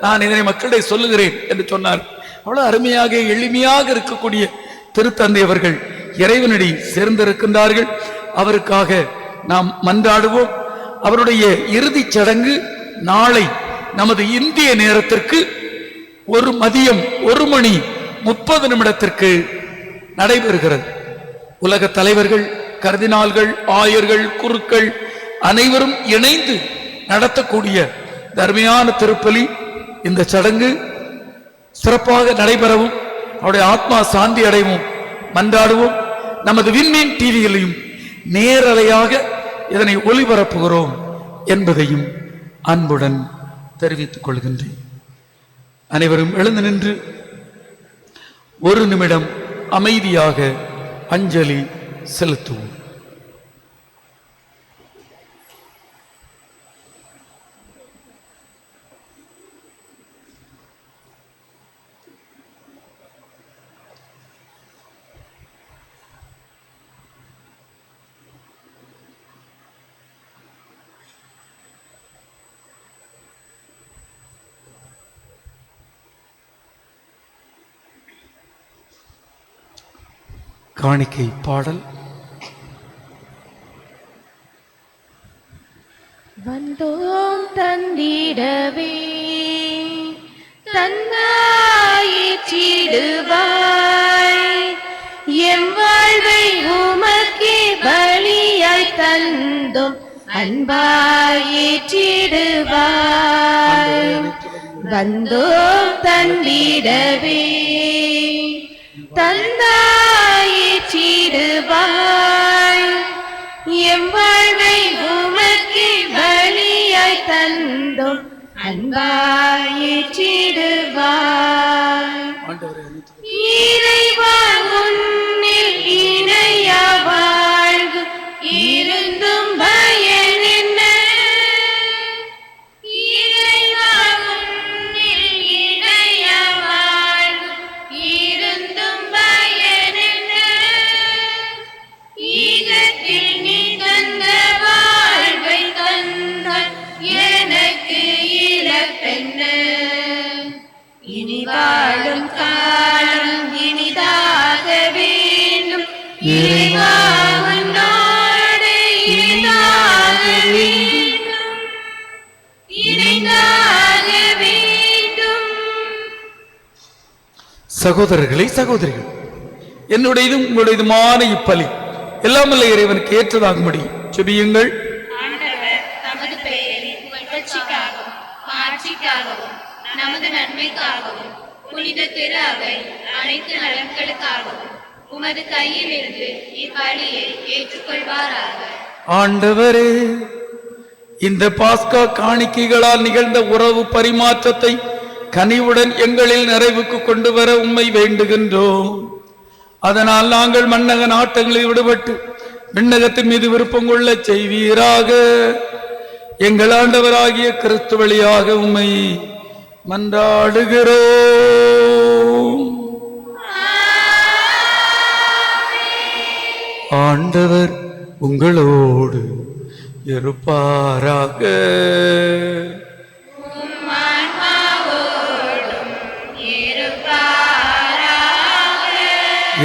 நான் இதனை மக்களிடையே சொல்லுகிறேன் என்று சொன்னார். அவ்வளவு அருமையாக எளிமையாக இருக்கக்கூடிய திருத்தந்தை அவர்கள் இறைவனடி சேர்ந்திருக்கின்றார்கள். அவருக்காக நாம் மன்றாடுவோம். அவருடைய இறுதிச் சடங்கு நாளை நமது இந்திய நேரத்திற்கு மதியம் 1:30 நடைபெறுகிறது. உலக தலைவர்கள், கர்தினால்கள், ஆயர்கள், குருக்கள் அனைவரும் இணைந்து நடத்தக்கூடிய தர்மையான திருப்பலி. இந்த சடங்கு சிறப்பாக நடைபெறவும் அவருடைய ஆத்மா சாந்தி அடைவும் மன்றாடுவோம். நமது விண்மீன் டிவியிலையும் நேரலையாக இதனை ஒளிபரப்புகிறோம் என்பதையும் அன்புடன் தெரிவித்துக் கொள்கின்றேன். அனைவரும் எழுந்து நின்று 1 நிமிடம் அமைதியாக அஞ்சலி செலுத்துவோம். காணிக்கை பாடல். வந்தோம் தந்திடவே தந்தாயிற்றிடுவாய், எம் வாழ்வை உமக்கே பலியாய் தந்தோம் அன்பாயிற்றிடுவாய். வந்தோம் தந்திடவே தந்தாயிற்றிடுவாய், எம் வாழ்வை உமக்கே பலியாய் தந்தோம் அன்பாயிற்றிடுவாய். இறைவா உன்னில் இணையா வாழ்வு இருந்தும் பயனென்ன, இறைவா உன்னில் இணையா வாழ்வு இருந்தும் பயனென்ன, ஈகத்தில் நீ தந்த வாழ்வை தந்தால் எனக்கு இழப்பென்ன, இனி வாழும் காலம் இனிதாக வேண்டும், இறைவா உன்னோடு இணைதாக வேண்டும், இணைந்தாக வேண்டும். சகோதரர்களே, சகோதரிகள், என்னுடையதும் உங்களுடையதுமான இப்பலி எல்லாம் வல்ல இறைவனுக்கு ஏற்றதாகும்படி ஜெபியுங்கள். ஆண்டவர் தமது பெயரின் புகழ்ச்சிக்காகவும் மாட்சிக்காகவும் நமது நன்மைக்காகவும் புனித திரு அவை அனைத்து நலன்களுக்காகவும் உமது கையில் இருந்து இப்பலியை ஏற்றுக்கொள்வாராக. ஆண்டவரே, இந்த பாஸ்கா காணிக்கைகளால் நிகழ்ந்த உறவு பரிமாற்றத்தை கனிவுடன் எங்களில் நிறைவுக்கு கொண்டு வர உம்மை வேண்டுகின்றோம். அதனால் நாங்கள் மன்னக நாட்டங்களில் விடுபட்டு விண்ணகத்தின் மீது விருப்பம் கொள்ள செய்வீராக. எங்கள் ஆண்டவராகிய கிறிஸ்து வழியாக உம்மை மன்றாடுகிறோம். ஆண்டவர் உங்களோடு இருப்பாராக.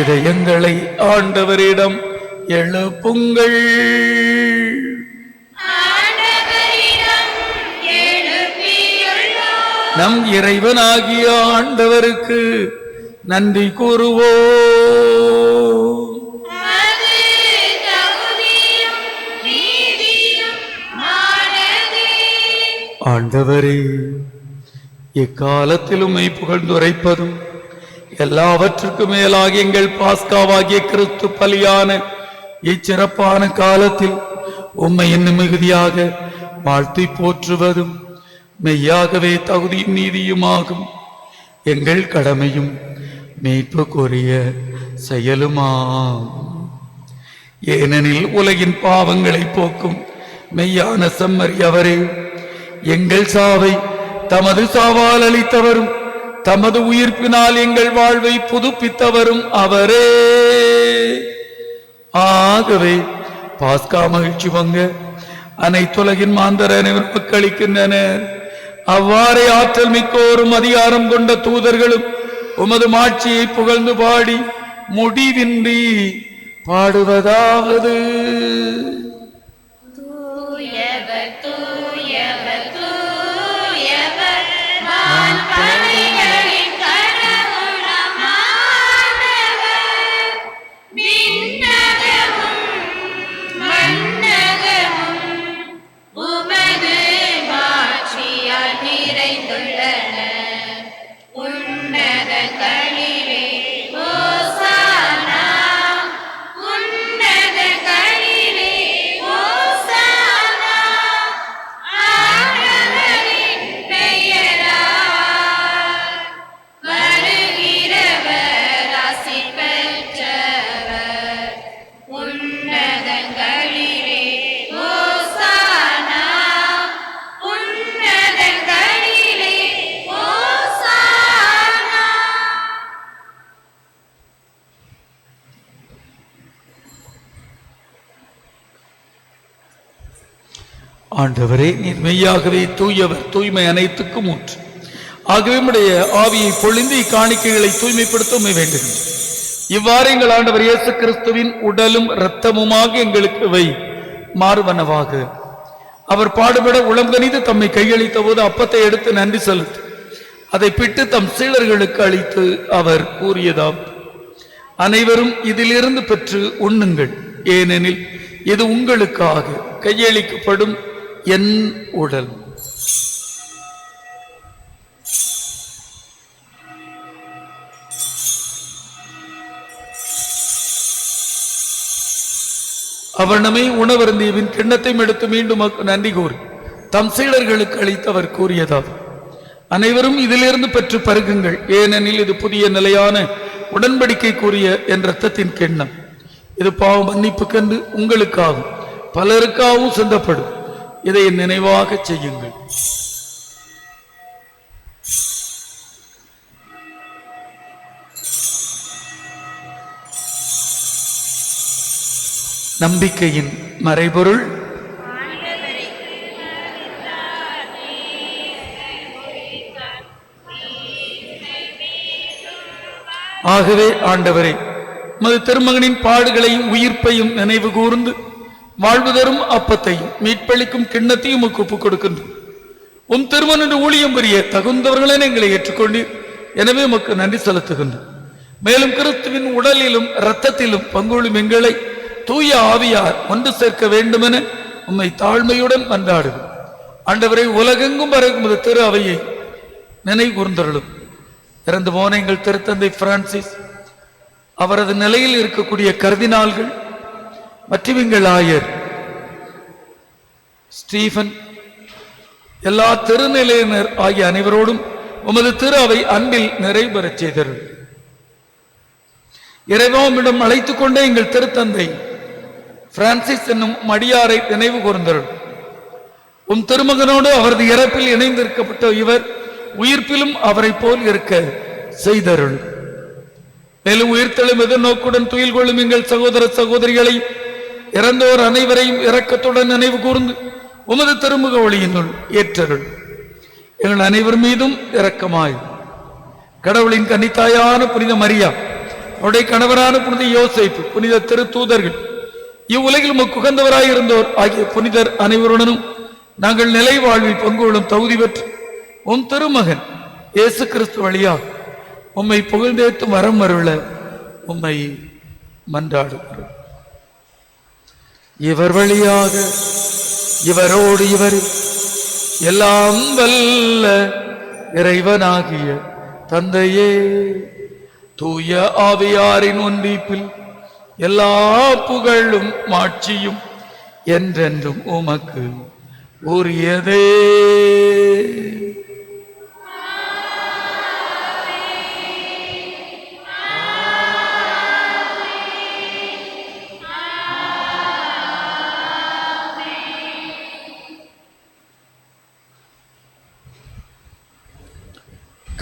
இதயங்களை ஆண்டவரிடம் எழுப்புங்கள். நம் இறைவனாகிய ஆண்டவருக்கு நன்றி கூறுவோம். ஆண்டவரே, எக்காலத்திலும் உம்மை புகழ்ந்துரைப்பதும் எல்லாவற்றுக்கும் மேலாக எங்கள் பாஸ்காவாகிய கிறிஸ்து பலியான இச்சிறப்பான காலத்தில் உம்மை இன்னும் மிகுதியாக வாழ்த்தி போற்றுவதும் மெய்யாகவே தகுதியும் நீதியுமாகும். எங்கள் கடமையும் மீட்புக்குரிய செயலுமாகும். ஏனெனில் உலகின் பாவங்களை போக்கும் மெய்யான செம்மறி அவரே, எங்கள் சாவை தமது சாவால் அளித்தவரும் தமது உயிர்ப்பினால் எங்கள் வாழ்வை புதுப்பித்தவரும் அவரே. ஆகவே பாஸ்கா மகிழ்ச்சி பங்க அனைத்துலகின் மாந்தர் அனைவரும் மக்களிக்கின்றனர். அவ்வாறே ஆற்றல் மிக்கோரும் அதிகாரம் கொண்ட தூதர்களும் உமது மாட்சியை புகழ்ந்து பாடி முடிவின்றி பாடுவதாவது தூயவர் தூயவர் தூயவர் வான்படைகளின் கடவுளமானவர். விண்ணகமும் மண்ணகமும் உமது மாட்சியால் நிறைந்துள்ளன. உன்னதங்களிலே ஓசானா, உன்னதங்களிலே ஓசானா. ஆண்டவரின் பெயரால் வருகிறவர் ஆசி பெற்றவர். உன்னதங்களிலே ஓசானா, உன்னதங்களிலே ஓசானா. ஆண்டவரே, நீர் மெய்யாகவே தூயவர், தூய்மை அனைத்துக்கும் ஊற்று. ஆகவே உம்முடைய ஆவியை பொழிந்து இக்காணிக்கைகளை தூய்மைப்படுத்த உம்மை வேண்டுகிறேன். இவ்வாறு எங்கள் ஆண்டவர் இயேசு கிறிஸ்துவின் உடலும் இரத்தமுமாக எங்களுக்கு வை மாறுவனவாக. அவர் பாடுபட உளம்கனிந்து தம்மை கையளித்த போது அப்பத்தை எடுத்து நன்றி செலுத்தி அதை பிட்டு தம் சீடர்களுக்கு அளித்து அவர் கூறியதாம், அனைவரும் இதிலிருந்து பெற்று உண்ணுங்கள், ஏனெனில் இது உங்களுக்காக கையளிக்கப்படும் என் உடல். அவனமே உணவருந்தியவின் கிண்ணத்தையும் எடுத்து மீண்டும் நன்றி கூறி தம் சீடர்களுக்கு அளித்து அவர் கூறியதாவது, அனைவரும் இதிலிருந்து பெற்று பருகுங்கள், ஏனெனில் இது புதிய நிலையான உடன்படிக்கைக்குரிய என் இரத்தத்தின் கிண்ணம். இது பாவ மன்னிப்புக்கென்று உங்களுக்காகவும் பலருக்காகவும் சிந்தப்படும். இதை நினைவாக செய்யுங்கள். நம்பிக்கையின் மறைபொருள். ஆகவே ஆண்டவரே, உமது திருமகனின் பாடுகளையும் உயிர்ப்பையும் நினைவு கூர்ந்து வாழ்வு தரும் அப்பத்தையும் மீட்பளிக்கும் கிண்ணத்தையும் ஒப்புக் கொடுக்கின்றோம். உம் திருமண ஊழியம் புரிய தகுந்தவர்களே எங்களை ஏற்றுக்கொண்டீர். எனவே உமக்கு நன்றி செலுத்துகின்றோம். மேலும் கிறிஸ்துவின் உடலிலும் இரத்தத்திலும் பங்குள்ளும் எங்களை தூய ஆவியார் ஒன்று சேர்க்க வேண்டுமென உம்மை தாழ்மையுடன் மன்றாடுகிறோம். ஆண்டவரை, உலகெங்கும் வரைக்கும் திரு அவையை நினைவு கூர்ந்தருளும். இறந்து போன எங்கள் திருத்தந்தை பிரான்சிஸ், அவரது நிலையில் இருக்கக்கூடிய கர்தினால்கள் மற்றும் எங்கள் ஆயர் ஸ்டீபன், எல்லா திருநிலையினர் ஆகிய அனைவரோடும் உமது திரு அவை அன்பில் நிறைவேறச் செய்தருள். இறைவாமிடம் அழைத்துக் கொண்டே எங்கள் திருத்தந்தை பிரான்சிஸ் என்னும் மடியாரை நினைவு கூர்ந்தருள். உம் திருமகனோடு அவரது இறப்பில் இணைந்திருக்கப்பட்ட இவர் உயிர்ப்பிலும் அவரை போல் இருக்க செய்தருள். மேலும் உயிர்த்தெழும் எதிர்நோக்குடன் துயில் கொள்ளும் எங்கள் சகோதர சகோதரிகளை இறந்தோர் அனைவரையும் இரக்கத்துடன் நினைவு கூர்ந்து உமது திருமுக ஒளியினுள் ஏற்றருள். எங்கள் அனைவர் மீதும் இரக்கமாய் கடவுளின் கன்னித்தாயான புனித மரியா, அவருடைய கணவரான புனித யோசேப்பு, புனித திருத்தூதர்கள், இவ்வுலகில் முக்குகந்தவராயிருந்தோர் ஆகிய புனிதர் அனைவருடனும் நாங்கள் நிலை வாழ்வில் பங்கு கொள்ளும் தகுதி பெற்று உம் திருமகன் இயேசு கிறிஸ்து வழியா உம்மை புகழ்ந்தேத்தும் வரம் அருள உம்மை மன்றாடுகிறோம். இவர் வழியாக இவரோடு இவரில் எல்லாம் வல்ல இறைவனாகிய தந்தையே, தூய ஆவியாரின் ஒன்றிப்பில் எல்லா புகழும் மாட்சியும் என்றென்றும் உமக்கு உரியதே.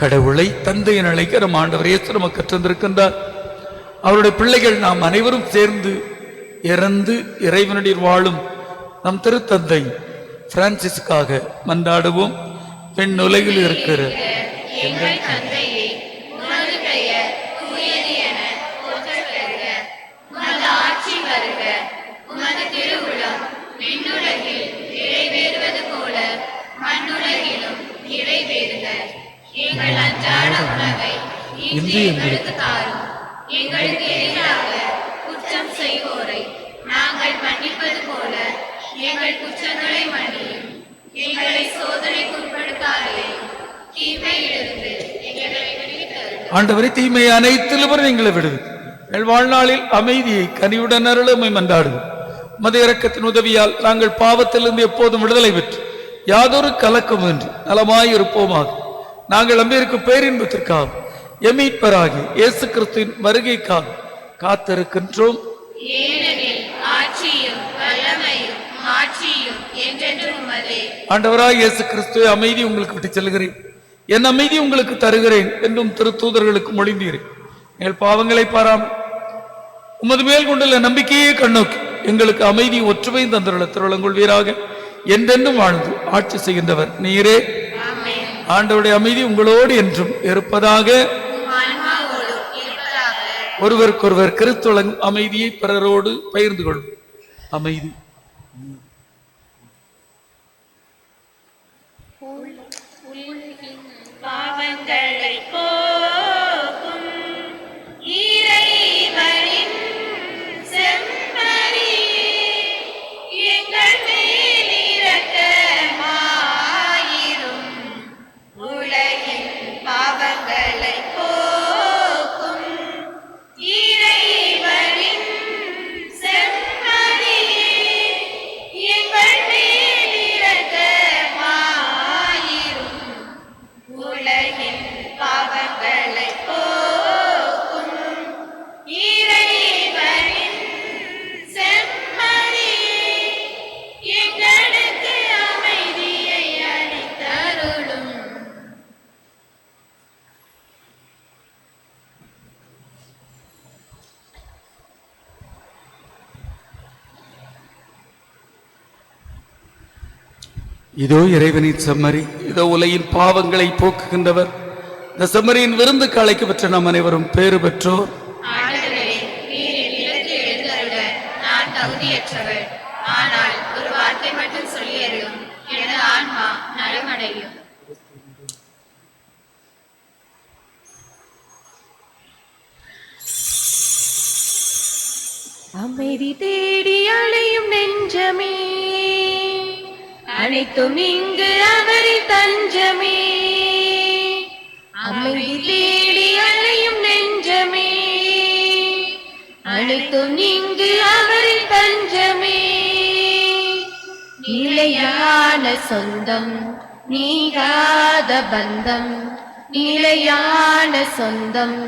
கடவுளை தந்தை என அழைக்க நம் ஆண்டவர் இயேசு நமக்கு கற்றிருக்கின்றார். அவருடைய பிள்ளைகள் நாம் அனைவரும் சேர்ந்து இறந்து இறைவனுடைய வாழும் நம் திருத்தந்தை பிரான்சிஸ்காக மன்றாடுவோம். பெண்ணுலகில் இருக்கிற எங்கள் தந்தையே, உமது பெயர் தூயது என போற்றப் பெறுக. உமது ஆட்சி வருக. உமது திருவுளம் விண்ணுலகில் நிறைவேறுவது போல மண்ணுலகிலும் நிறைவேறுக. எங்கள் அன்றாட உணவை இன்று எங்களுக்கு தாரும். எங்களுக்கு எதிராக குற்றம் செய்வோரை நாங்கள் மன்னிப்பது போல எங்கள் குற்றங்களை மன்னியும். எங்களை சோதனைக்கு உட்படுத்தாதேயும், தீமையிலிருந்து எங்களை விடுவித்தருளும். ஆண்டவரே, தீமை அனைத்திலும் எங்களை விடுவி. எங்கள் வாழ்நாளில் அமைதியை கனிவுடன் அருளுமை மன்றாடுவோம். மத இரக்கத்தின் உதவியால் நாங்கள் பாவத்திலிருந்து எப்போதும் விடுதலை பெற்று யாதொரு கலக்கமின்றி நலமாயிருப்போமாக. நாங்கள் நம்பியிருக்கும் பேரின்பத்திற்காக எமீட்பராகி இயேசு கிறிஸ்துவின் வருகைக்காக காத்திருக்கின்றோம். ஏனெனில் ஆட்சியும் வல்லமையும் மாட்சியும் என்றென்றும் உமதே. ஆண்டவராய் இயேசு கிறிஸ்துவை, அமைதி உங்களுக்கு விட்டு செல்கிறேன், என் அமைதி உங்களுக்கு தருகிறேன் என்றும் திருத்தூதர்களுக்கு மொழிந்தீரேன். எங்கள் பாவங்களை பாராமல் உமது மேல் கொண்டுள்ள நம்பிக்கையே கண்ணோக்கி எங்களுக்கு அமைதி ஒற்றுமை தந்தருள திருளங்கொள்வீராக. என்றென்றும் வாழ்ந்து ஆட்சி செய்கின்றவர் நீரே. ஆண்டவருடைய அமைதி உங்களோடு என்றும் இருப்பதாக. ஒருவருக்கொருவர் கிறிஸ்துவ அமைதியை பிறரோடு பகிர்ந்து கொள்ளும். அமைதி. பாவங்களை போக்கும் இறைவனின் செம்மறியே, எங்கள் மேல் இரக்கமாயிரும். உலகின் பாவங்களை போக்கும் இறைவனின் செம்மறியே, எங்கள் மேல் இரக்கமாயிரும். உலகின் பாவங்களை போக்கும் இறைவனின் செம்மறியே, எங்களுக்கு அமைதியை அளித்தருளும். இதோ இறைவனின் செம்மறி, இதோ உலகின் பாவங்களை போக்குகின்றவர். இந்த செம்மறியின் விருந்துக்கு அழைக்கப்பெற்ற நாம் அனைவரும் பேறு பெற்றோர். ஆண்டவரே, நீர் என் இல்லத்தில் எழுந்தருள நான் தகுதியற்றவர். ஆனால் ஒரு வார்த்தை மட்டும் சொல்லியருளும், எனது ஆன்மா நலமடையும். அமைதி தேடி அலையும் நெஞ்சமே, அனைத்தும் இங்கு அவரின் தஞ்சமே. அமைதி தேடி அலையும் நெஞ்சமே, அனைத்தும் இங்கு அவரின் தஞ்சமே. நிலையான சொந்தம் நீங்காத பந்தம், நிலையான சொந்தம்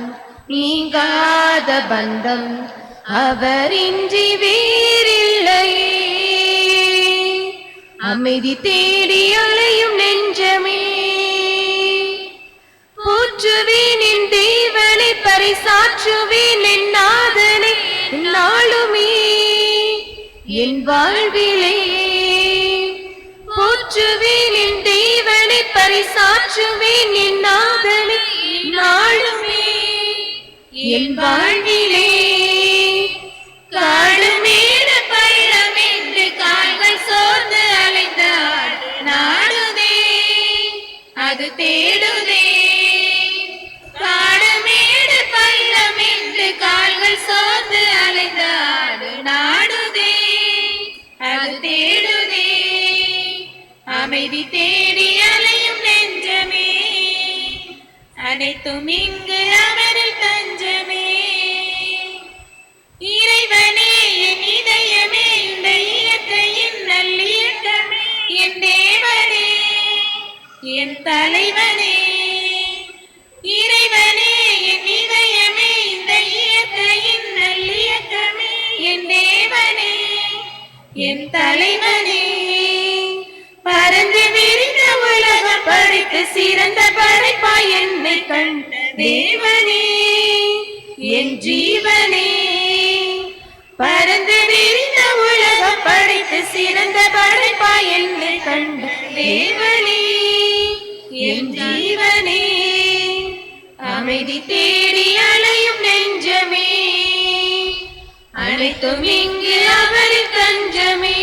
நீங்காத பந்தம், அவரின்றி வேறில்லையே. அமைதி தேடி அலையும் நெஞ்சமே, போற்றுவேன் என் தேவனை, பறைசாற்றுவேன் என் நாதனை நாளுமே என் வாழ்விலே. போற்றுவேன் என் தேவனை, பறைசாற்றுவேன் என் நாதனை நாளுமே என் வாழ்விலே. காடுமேடு பள்ளம் என்று கால்கள் சோர்ந்து அலைந்தால் நாடுதே, அது தேடுதே. காடுமேடு பள்ளம் என்று கால்கள் சோர்ந்து அலைந்தால் நாடுதே, அது தேடுதே. அமைதி தேடி அலையும் நெஞ்சமே, அனைத்தும் இங்கு அவரில் தஞ்சமே. இறைவனே என் இதயமே, இந்த இயற்கையின் நல்லியக்கமே, என் தேவனே என் தலைவனே. இறைவனே என் இதயமே, இந்த இயற்கையின் நல்லியக்கமே, என் தேவனே என் தலைவனே. பறந்து விரிந்த உலகம் படைத்து சிறந்த படைப்பாய் என்னை கண்ட தேவனே என் ஜீவனே. பறந்து விரிந்த உலகம் படைத்து சிறந்த படைப்பாய் என்னை கண்ட தேவனே என் ஜீவனே. அமைதி தேடி அலையும் நெஞ்சமே, அனைத்தும் இங்கு அவரின் தஞ்சமே.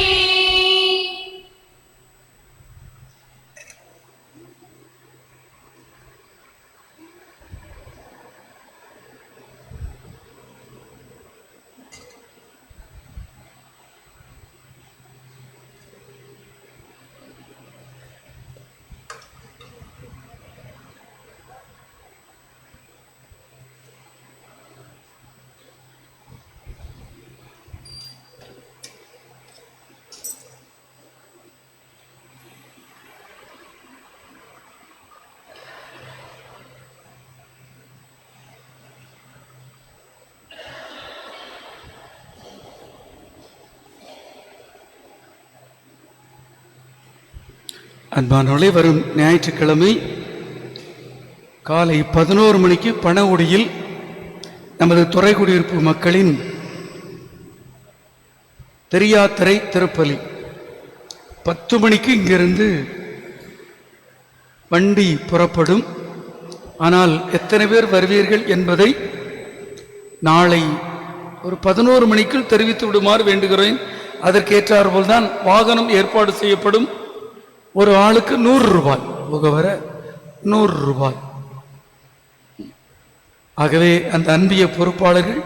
அன்பானவர்களே, வரும் ஞாயிற்றுக்கிழமை காலை 11 மணிக்கு பணகுடியில் நமது துறைக்குடியிருப்பு மக்களின் தெரியாத்திரை திருப்பலி. 10 மணிக்கு இங்கிருந்து வண்டி புறப்படும். ஆனால் எத்தனை பேர் வருவீர்கள் என்பதை நாளை ஒரு 11 மணிக்குள் தெரிவித்து விடுமாறு வேண்டுகிறேன். அதற்கேற்றாற்போல் தான் வாகனம் ஏற்பாடு செய்யப்படும். ஒரு ஆளுக்கு 100 ரூபாய், முகவர 100 ரூபாய். ஆகவே அந்த அன்பிய பொறுப்பாளர்கள்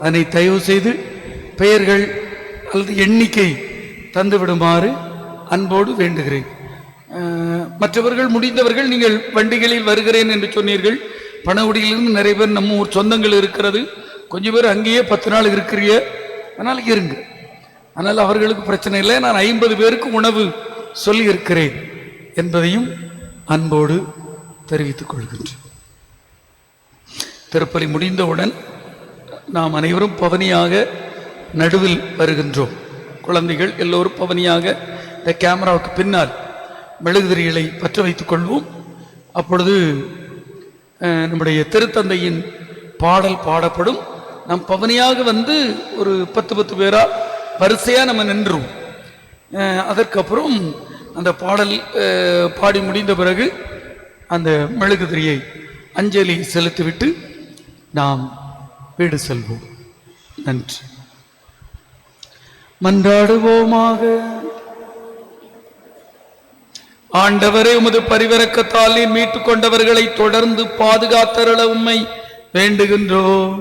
அதனை தயவு செய்து பெயர்கள் அல்லது எண்ணிக்கை தந்துவிடுமாறு அன்போடு வேண்டுகிறேன். மற்றவர்கள் முடிந்தவர்கள் நீங்கள் வண்டிகளில் வருகிறேன் என்று சொன்னீர்கள். பணகுடியிலிருந்து நிறைய பேர் நம்ம ஊர் சொந்தங்கள் இருக்கிறது. கொஞ்சம் பேர் அங்கேயே 10 நாள் இருக்கிறீங்க, அதனால் இருங்க. ஆனால் அவர்களுக்கு பிரச்சனை இல்லை. நான் 50 பேருக்கு உணவு சொல்லி இருக்கிறேன் என்பதையும் அன்போடு தெரிவித்துக் கொள்கின்றேன். திருப்பலி முடிந்தவுடன் நாம் அனைவரும் பவனியாக நடுவில் வருகின்றோம். குழந்தைகள் எல்லோரும் பவனியாக இந்த கேமராவுக்கு பின்னால் மெழுகுதிரிகளை பற்ற வைத்துக் கொள்வோம். அப்பொழுது நம்முடைய திருத்தந்தையின் பாடல் பாடப்படும். நாம் பவனியாக வந்து ஒரு 10 பேரா வரிசையாக நம்ம நின்றுவோம். அதற்கப்புறம் அந்த பாடல் பாடி முடிந்த பிறகு அந்த மெழுகுதிரியை அஞ்சலி செலுத்திவிட்டு நாம் வீடு செல்வோம். நன்றி. மன்றாடுவோமாக. ஆண்டவரே, உமது பரிவிரக்கத்தால் நீர் மீட்டுக் கொண்டவர்களை தொடர்ந்து பாதுகாத்தருள உம்மை வேண்டுகின்றோம்.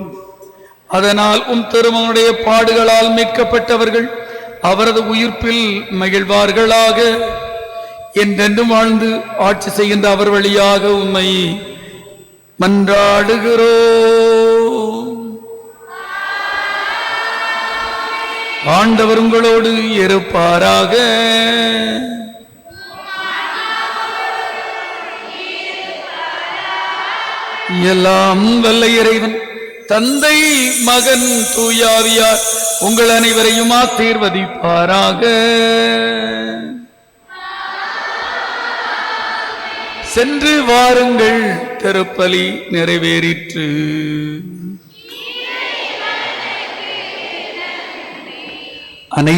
அதனால் உம் திருமகனுடைய பாடுகளால் மீட்கப்பட்டவர்கள் அவரது உயிர்ப்பில் மகிழ்வார்களாக. என்றென்றும் வாழ்ந்து ஆட்சி செய்கின்ற அவர் வழியாக உம்மை மன்றாடுகிறோம். ஆண்டவர் உங்களோடு இருப்பாராக. எல்லாம் வல்ல இறைவன் தந்தை, மகன், தூயாவியார் உங்கள் அனைவரையும் ஆசீர்வதிப்பாராக. சென்று வாருங்கள், திருப்பலி நிறைவேறிற்று. அனை